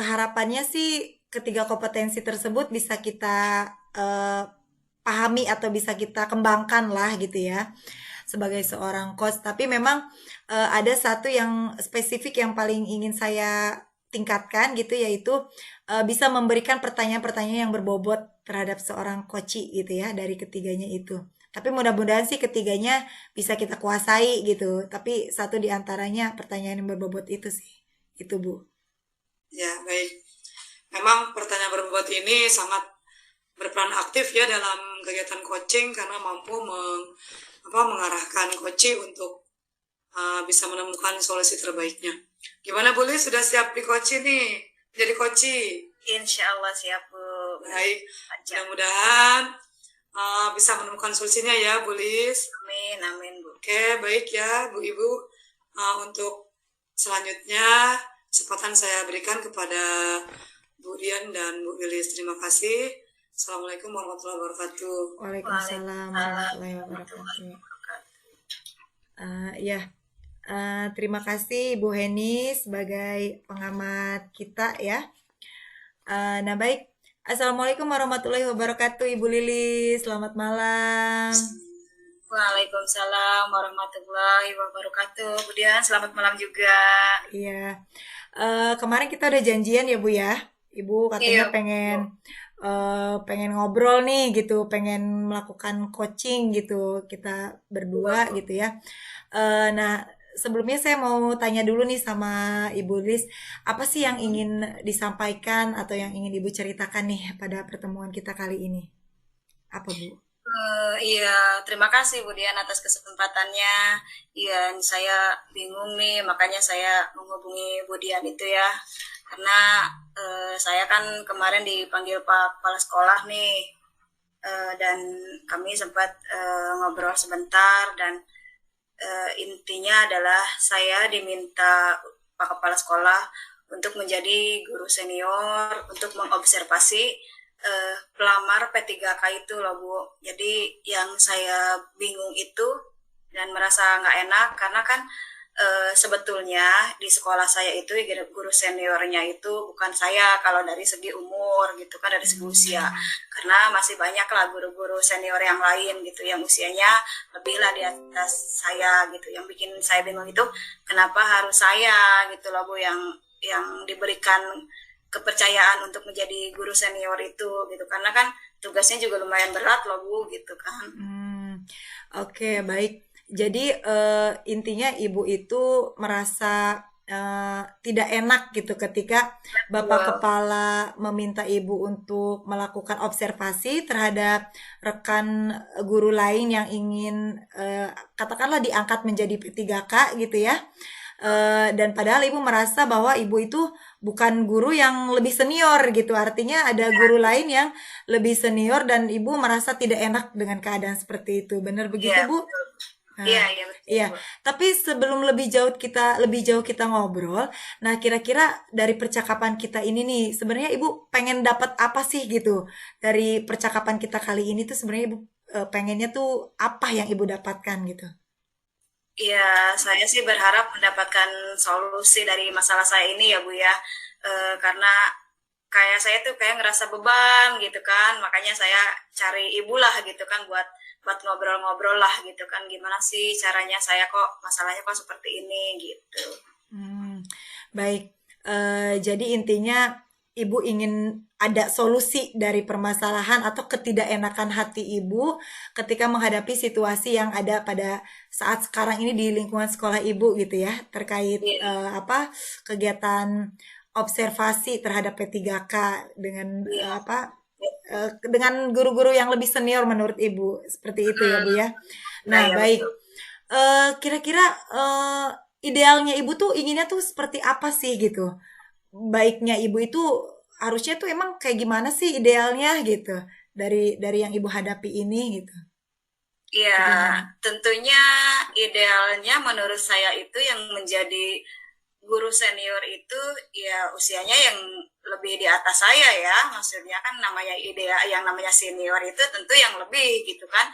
Harapannya sih ketiga kompetensi tersebut bisa kita pahami atau bisa kita kembangkan lah gitu ya sebagai seorang coach. Tapi memang ada satu yang spesifik yang paling ingin saya tingkatkan gitu yaitu bisa memberikan pertanyaan-pertanyaan yang berbobot terhadap seorang coach gitu ya dari ketiganya itu. Tapi mudah-mudahan sih ketiganya bisa kita kuasai gitu. Tapi satu di antaranya pertanyaan yang berbobot itu sih. Itu Bu. Ya, baik. Memang pertanyaan berbobot ini sangat berperan aktif ya dalam kegiatan coaching karena mampu mengarahkan coach untuk bisa menemukan solusi terbaiknya. Gimana Bu Lis, sudah siap di coach nih? Jadi coach? Insya Allah siap, Bu. Baik, Aja. mudah-mudahan bisa menemukan solusinya ya Bu Lis. Amin, amin, Bu. Oke, baik ya Bu Ibu. Untuk selanjutnya kesempatan saya berikan kepada Bu Dian dan Bu Lilis. Terima kasih. Assalamualaikum warahmatullahi wabarakatuh. Waalaikumsalam warahmatullahi wabarakatuh. Ya, terima kasih Ibu Heni sebagai pengamat kita ya. Nah baik, Assalamualaikum warahmatullahi wabarakatuh Ibu Lilis, selamat malam. Waalaikumsalam warahmatullahi wabarakatuh. Bu Dian, selamat malam juga. Iya, kemarin kita udah janjian ya Bu ya. Ibu katanya Iya. pengen ngobrol nih gitu, pengen melakukan coaching gitu, kita berdua gitu ya. Nah, sebelumnya saya mau tanya dulu nih sama Ibu Lis, apa sih yang ingin disampaikan atau yang ingin Ibu ceritakan nih pada pertemuan kita kali ini? Apa Bu? Iya, terima kasih Bu Dian atas kesempatannya. Iya, saya bingung nih, makanya saya menghubungi Bu Dian itu ya. Karena saya kan kemarin dipanggil Pak Kepala Sekolah nih, dan kami sempat ngobrol sebentar dan intinya adalah saya diminta Pak Kepala Sekolah untuk menjadi guru senior untuk mengobservasi pelamar P3K itu loh Bu. Jadi yang saya bingung itu dan merasa nggak enak karena kan sebetulnya di sekolah saya itu guru seniornya itu bukan saya kalau dari segi umur gitu kan, dari segi usia, karena masih banyak lah guru-guru senior yang lain gitu yang usianya lebih lah di atas saya gitu. Yang bikin saya bingung itu kenapa harus saya gitu loh Bu yang diberikan kepercayaan untuk menjadi guru senior itu gitu, karena kan tugasnya juga lumayan berat loh Bu gitu kan. Oke, baik. Jadi intinya ibu itu merasa tidak enak gitu ketika Bapak Betul. Kepala meminta ibu untuk melakukan observasi terhadap rekan guru lain yang ingin katakanlah diangkat menjadi P3K gitu ya. Dan padahal ibu merasa bahwa ibu itu bukan guru yang lebih senior gitu. Artinya ada guru lain yang lebih senior dan ibu merasa tidak enak dengan keadaan seperti itu. Benar begitu, Iya Bu? betul. Iya Nah, iya betul iya. Bu. Tapi sebelum lebih jauh kita ngobrol, nah kira-kira dari percakapan kita ini nih, sebenarnya ibu pengen dapat apa sih gitu dari percakapan kita kali ini tuh sebenarnya ibu pengennya tuh apa yang ibu dapatkan gitu? Iya, saya sih berharap mendapatkan solusi dari masalah saya ini ya Bu ya. Karena kayak saya tuh kayak ngerasa beban gitu kan, makanya saya cari ibu lah gitu kan buat ngobrol-ngobrol lah gitu kan, gimana sih caranya saya kok masalahnya kok seperti ini gitu. Hmm, baik. Jadi intinya ibu ingin ada solusi dari permasalahan atau ketidakenakan hati ibu ketika menghadapi situasi yang ada pada saat sekarang ini di lingkungan sekolah ibu gitu ya, terkait Iya, apa kegiatan observasi terhadap P3K dengan iya, dengan guru-guru yang lebih senior menurut ibu seperti itu ya mm, Bu ya. nah Nah, ya baik. betul. Kira-kira idealnya ibu tuh inginnya tuh seperti apa sih gitu? Baiknya ibu itu harusnya tuh emang kayak gimana sih idealnya gitu dari yang ibu hadapi ini gitu. Iya, Bagaimana? tentunya idealnya menurut saya itu yang menjadi guru senior itu ya usianya yang lebih di atas saya ya. Maksudnya kan namanya ideal, yang namanya senior itu tentu yang lebih gitu kan.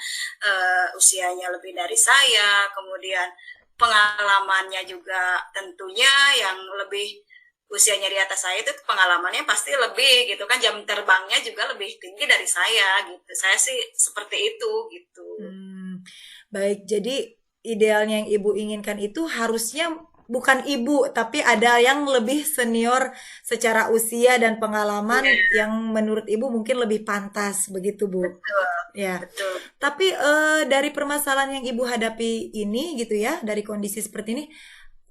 Usianya lebih dari saya, kemudian pengalamannya juga tentunya yang lebih, usianya di atas saya itu pengalamannya pasti lebih gitu kan, jam terbangnya juga lebih tinggi dari saya gitu. Saya sih seperti itu gitu. Hmm, baik. Jadi idealnya yang ibu inginkan itu harusnya bukan ibu, tapi ada yang lebih senior secara usia dan pengalaman Iya, yang menurut ibu mungkin lebih pantas, begitu Bu. betul, Ya. betul. Tapi dari permasalahan yang ibu hadapi ini gitu ya, dari kondisi seperti ini,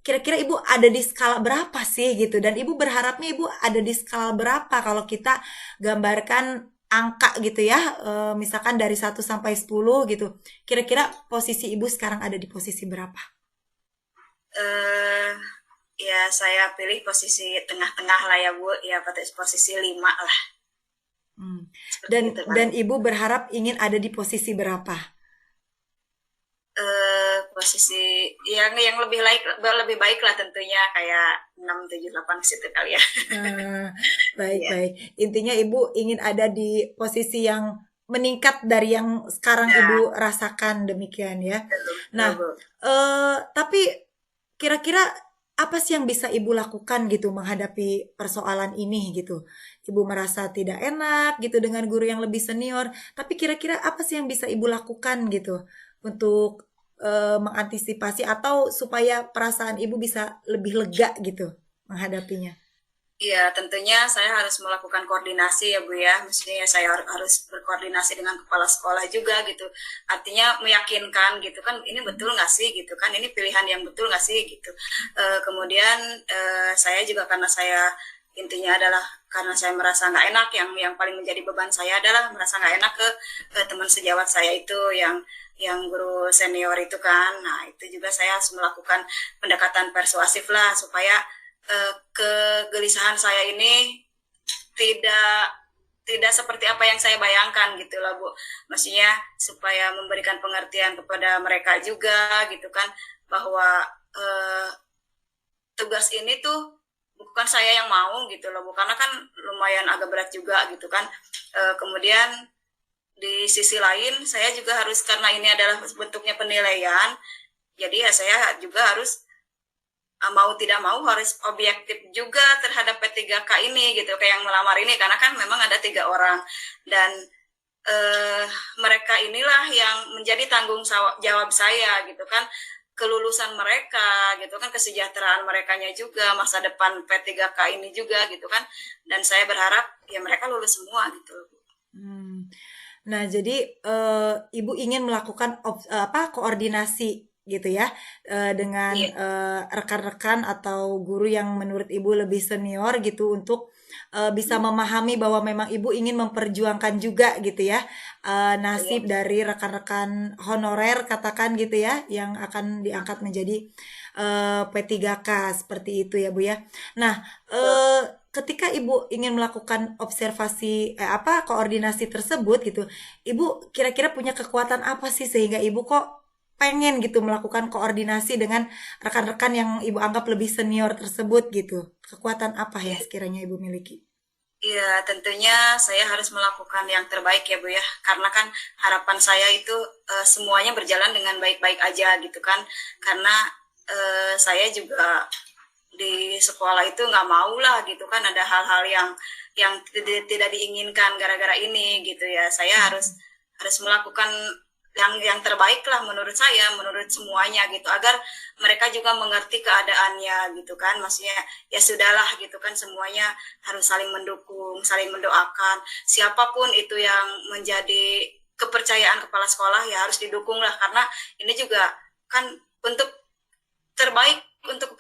kira-kira ibu ada di skala berapa sih gitu? Dan ibu berharapnya ibu ada di skala berapa kalau kita gambarkan angka gitu ya, misalkan dari 1 sampai 10 gitu. Kira-kira posisi ibu sekarang ada di posisi berapa? eh Ya saya pilih posisi tengah-tengah lah ya Bu, ya pada posisi 5 lah, Hmm. seperti Dan itu dan paling. ibu berharap ingin ada di posisi berapa? Posisi yang lebih baik lah tentunya, kayak 6 7 8 situ kali ya. Eh, baik, Iya, baik. Intinya ibu ingin ada di posisi yang meningkat dari yang sekarang ibu ya, rasakan demikian ya. betul, Nah, betul, Bu. tapi kira-kira apa sih yang bisa ibu lakukan gitu menghadapi persoalan ini gitu? Ibu merasa tidak enak gitu dengan guru yang lebih senior, tapi kira-kira apa sih yang bisa ibu lakukan gitu untuk mengantisipasi atau supaya perasaan ibu bisa lebih lega gitu menghadapinya? Iya, tentunya saya harus melakukan koordinasi ya Bu ya. Maksudnya saya harus berkoordinasi dengan kepala sekolah juga gitu. Artinya meyakinkan gitu kan, ini betul nggak sih gitu kan, ini pilihan yang betul nggak sih gitu. Kemudian saya juga, karena saya intinya adalah karena saya merasa nggak enak, yang paling menjadi beban saya adalah merasa nggak enak ke teman sejawat saya itu yang guru senior itu kan. Nah itu juga saya harus melakukan pendekatan persuasif lah supaya kegelisahan saya ini tidak tidak seperti apa yang saya bayangkan gitu lah Bu. Maksudnya supaya memberikan pengertian kepada mereka juga gitu kan, bahwa tugas ini tuh bukan saya yang mau gitu loh Bu, karena kan lumayan agak berat juga gitu kan. Kemudian di sisi lain saya juga harus, karena ini adalah bentuknya penilaian, jadi ya saya juga harus mau tidak mau harus objektif juga terhadap P3K ini gitu, kayak yang melamar ini, karena kan memang ada 3 orang dan mereka inilah yang menjadi tanggung jawab saya gitu kan, kelulusan mereka gitu kan, kesejahteraan merekanya juga, masa depan P3K ini juga gitu kan, dan saya berharap ya mereka lulus semua gitu. Hmm. Nah, jadi Ibu ingin melakukan koordinasi gitu ya dengan Iya, rekan-rekan atau guru yang menurut Ibu lebih senior gitu untuk bisa memahami bahwa memang Ibu ingin memperjuangkan juga gitu ya iya, nasib dari rekan-rekan honorer katakan gitu ya yang akan diangkat menjadi P3K seperti itu ya Bu ya. Nah, betul. ketika Ibu ingin melakukan observasi koordinasi tersebut gitu, Ibu kira-kira punya kekuatan apa sih sehingga Ibu kok pengen gitu melakukan koordinasi dengan rekan-rekan yang Ibu anggap lebih senior tersebut gitu. Kekuatan apa yang Iya. sekiranya Ibu miliki? Iya, tentunya saya harus melakukan yang terbaik ya Bu ya, karena kan harapan saya itu semuanya berjalan dengan baik-baik aja gitu kan, karena saya juga di sekolah itu nggak mau lah gitu kan, ada hal-hal yang tidak diinginkan gara-gara ini gitu ya. Saya harus harus melakukan yang terbaik lah menurut saya, menurut semuanya gitu, agar mereka juga mengerti keadaannya gitu kan, maksudnya ya sudahlah gitu kan, semuanya harus saling mendukung, saling mendoakan, siapapun itu yang menjadi kepercayaan kepala sekolah ya harus didukung lah, karena ini juga kan untuk terbaik untuk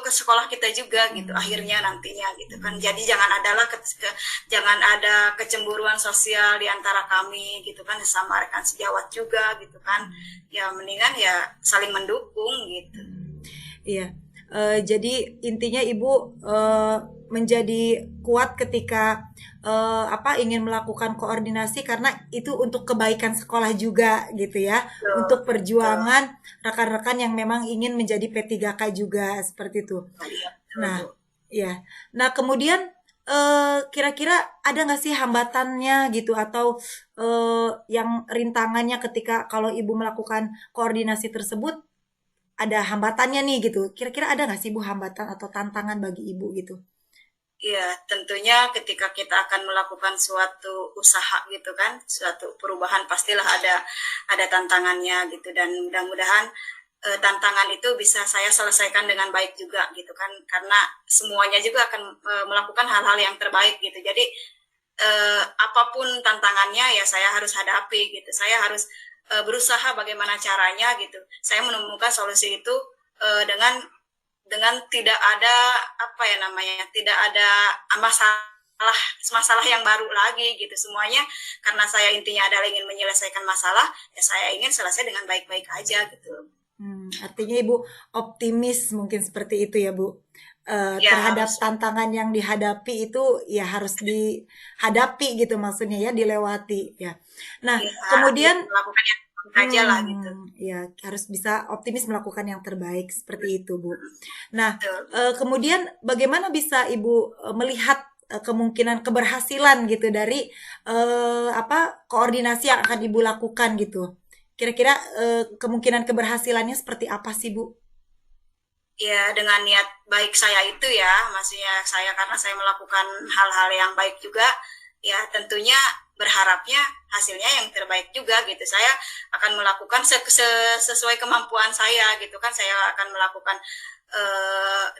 ke sekolah kita juga gitu akhirnya nantinya gitu kan. Jadi jangan ada kecemburuan sosial di antara kami gitu kan, sama rekan sejawat juga gitu kan, ya mendingan ya saling mendukung gitu. Iya, jadi intinya Ibu menjadi kuat ketika ingin melakukan koordinasi karena itu untuk kebaikan sekolah juga gitu ya, Betul, untuk betul. perjuangan rekan-rekan yang memang ingin menjadi P3K juga seperti itu. Iya, betul Bu. Nah, ya. Nah, kemudian kira-kira ada nggak sih hambatannya gitu atau yang rintangannya ketika kalau Ibu melakukan koordinasi tersebut ada hambatannya nih gitu. Kira-kira ada nggak sih Bu hambatan atau tantangan bagi Ibu gitu? Iya, tentunya ketika kita akan melakukan suatu usaha gitu kan, suatu perubahan pastilah ada tantangannya gitu, dan mudah-mudahan tantangan itu bisa saya selesaikan dengan baik juga gitu kan, karena semuanya juga akan melakukan hal-hal yang terbaik gitu. Jadi apapun tantangannya ya saya harus hadapi gitu. Saya harus berusaha bagaimana caranya gitu. Saya menemukan solusi itu dengan tidak ada apa ya namanya, tidak ada masalah yang baru lagi gitu, semuanya karena saya intinya adalah ingin menyelesaikan masalah, ya saya ingin selesai dengan baik-baik aja gitu. Artinya Ibu optimis mungkin seperti itu ya Bu. Ya Terhadap harus, tantangan yang dihadapi itu ya harus dihadapi gitu maksudnya ya dilewati ya. Nah ya harus kemudian melakukan yang terbaik aja lah gitu. ya harus bisa optimis melakukan yang terbaik seperti itu Bu. Nah Betul. kemudian bagaimana bisa Ibu melihat kemungkinan keberhasilan gitu dari koordinasi yang akan Ibu lakukan gitu. Kira-kira kemungkinan keberhasilannya seperti apa sih, Bu? Ya dengan niat baik saya itu ya, maksudnya saya karena saya melakukan hal-hal yang baik juga, ya tentunya berharapnya hasilnya yang terbaik juga gitu. Saya akan melakukan sesuai kemampuan saya gitu kan, saya akan melakukan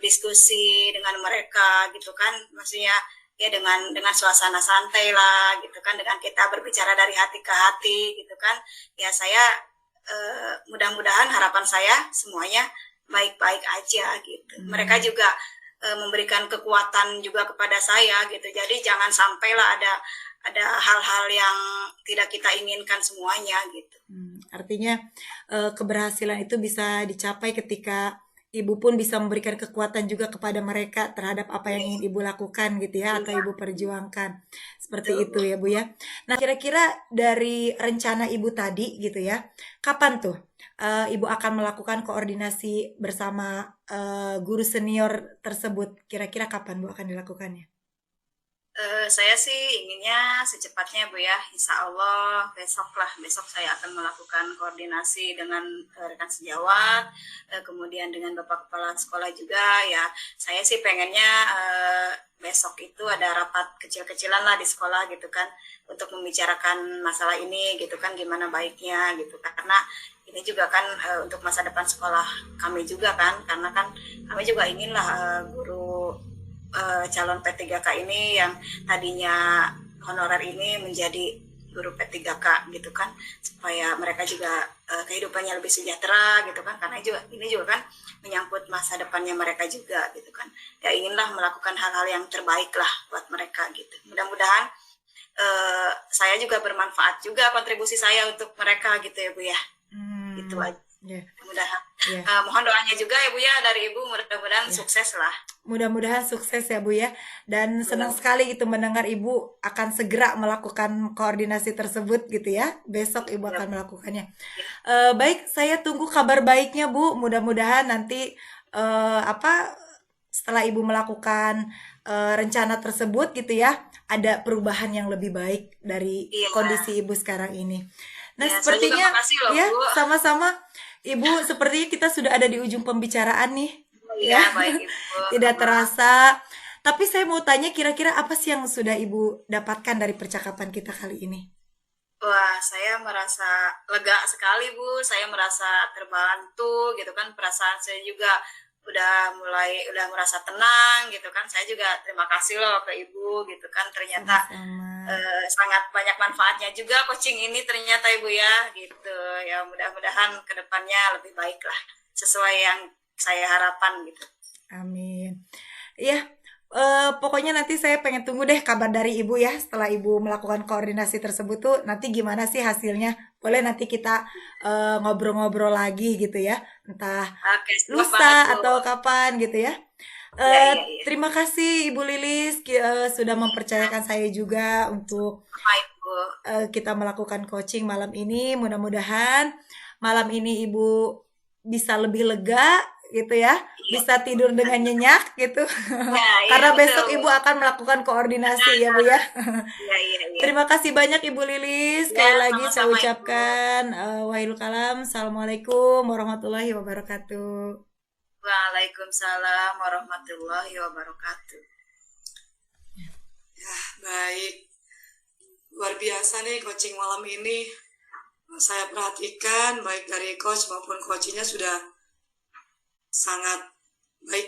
diskusi dengan mereka gitu kan, maksudnya ya dengan suasana santai lah gitu kan, dengan kita berbicara dari hati ke hati gitu kan, ya saya mudah-mudahan harapan saya semuanya baik-baik aja gitu. Mereka Hmm, juga memberikan kekuatan juga kepada saya gitu. Jadi jangan sampailah ada hal-hal yang tidak kita inginkan semuanya gitu. artinya keberhasilan itu bisa dicapai ketika Ibu pun bisa memberikan kekuatan juga kepada mereka terhadap apa yang ingin Ibu lakukan gitu ya atau Iya, Ibu perjuangkan. Seperti betul itu Bu. ya Bu ya. Nah, kira-kira dari rencana Ibu tadi gitu ya, kapan tuh Ibu akan melakukan koordinasi bersama guru senior tersebut? Kira-kira kapan Bu akan dilakukannya? Saya sih inginnya secepatnya Bu ya, insya Allah besok saya akan melakukan koordinasi dengan rekan sejawat, kemudian dengan Bapak Kepala Sekolah juga ya. Saya sih pengennya besok itu ada rapat kecil-kecilan lah di sekolah gitu kan, untuk membicarakan masalah ini gitu kan, gimana baiknya gitu. Karena ini juga kan untuk masa depan sekolah kami juga kan, karena kan kami juga inginlah guru calon P3K ini yang tadinya honorer ini menjadi guru P3K gitu kan, supaya mereka juga kehidupannya lebih sejahtera gitu kan, karena juga ini juga kan menyangkut masa depannya mereka juga gitu kan, ya inginlah melakukan hal-hal yang terbaik lah buat mereka gitu. Mudah-mudahan saya juga bermanfaat juga kontribusi saya untuk mereka gitu ya Bu ya, itu aja. Ya, Mudah-mudahan ya. mohon doanya juga ya Bu ya dari Ibu, mudah-mudahan sukses lah. Mudah-mudahan sukses ya Bu ya. Dan senang sekali gitu mendengar Ibu akan segera melakukan koordinasi tersebut gitu ya. Besok Ibu akan melakukannya. Baik, saya tunggu kabar baiknya Bu. Mudah-mudahan nanti setelah Ibu melakukan rencana tersebut gitu ya, ada perubahan yang lebih baik dari Iya. kondisi Ibu sekarang ini. Nah, Ya, saya juga sepertinya makasih loh ya Bu. sama-sama Ibu, sepertinya kita sudah ada di ujung pembicaraan nih. Iya, Ya, baik Ibu. tidak terasa. Tapi saya mau tanya kira-kira apa sih yang sudah Ibu dapatkan dari percakapan kita kali ini? Wah, saya merasa lega sekali Bu. Saya merasa terbantu gitu kan. Perasaan saya juga udah merasa tenang gitu kan. Saya juga terima kasih loh ke Ibu gitu kan. Ternyata Sama-sama. sangat banyak manfaatnya juga coaching ini ternyata Ibu ya gitu. Ya mudah-mudahan kedepannya lebih baik lah, sesuai yang saya harapkan gitu. Amin. Iya, pokoknya nanti saya pengen tunggu deh kabar dari Ibu ya setelah Ibu melakukan koordinasi tersebut tuh nanti gimana sih hasilnya. Boleh nanti kita ngobrol-ngobrol lagi gitu ya. Entah Oke, siap banget lusa Bu. atau kapan gitu ya. Iya, iya, iya. Terima kasih Ibu Lilis sudah mempercayakan saya juga untuk Baik Bu. kita melakukan coaching malam ini. Mudah-mudahan malam ini Ibu bisa lebih lega gitu ya, Iya. bisa tidur dengan nyenyak gitu. Ya, iya Karena besok betul. Ibu akan melakukan koordinasi ya Bu ya. Iya, iya, iya. Terima kasih banyak Ibu Lilis. Ya, Sekali lagi saya sama-sama Ibu. ucapkan wahilul kalam. Assalamualaikum warahmatullahi wabarakatuh. Waalaikumsalam warahmatullahi wabarakatuh. Ya, baik. Luar biasa nih coaching malam ini. Saya perhatikan baik dari coach maupun coachingnya sudah sangat baik.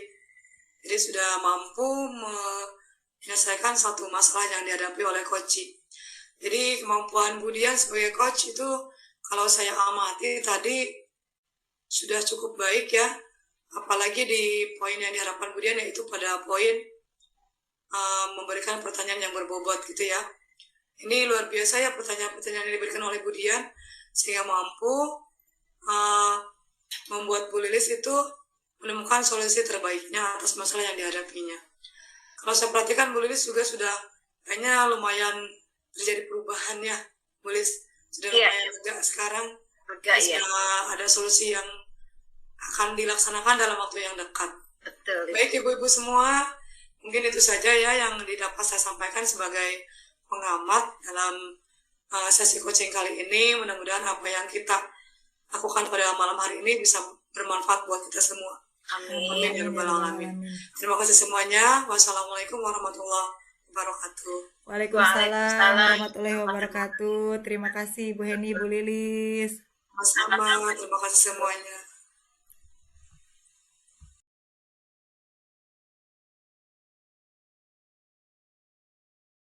Jadi sudah mampu menyelesaikan satu masalah yang dihadapi oleh coach. Jadi kemampuan Budian sebagai coach itu kalau saya amati tadi sudah cukup baik ya. Apalagi di poin yang diharapkan Budian yaitu pada poin memberikan pertanyaan yang berbobot gitu ya. Ini luar biasa ya pertanyaan-pertanyaan yang diberikan oleh Budian sehingga mampu membuat Bu Lilis itu menemukan solusi terbaiknya atas masalah yang dihadapinya. Kalau saya perhatikan Bu Lilis juga sudah kayaknya lumayan terjadi perubahan ya. Bu Lilis sudah lumayan lega sekarang. Lega ya. Ada solusi yang akan dilaksanakan dalam waktu yang dekat. Betul. Baik ibu-ibu semua, mungkin itu saja ya yang dapat saya sampaikan sebagai pengamat dalam sesi coaching kali ini. Mudah-mudahan apa yang kita lakukan pada malam hari ini bisa bermanfaat buat kita semua. Amin. Amin ya rabbal alamin. Terima kasih semuanya. Wassalamualaikum warahmatullahi wabarakatuh. Waalaikumsalam warahmatullahi wabarakatuh. Terima kasih Bu Heni, Bu Lilis. Sama-sama. Terima kasih semuanya.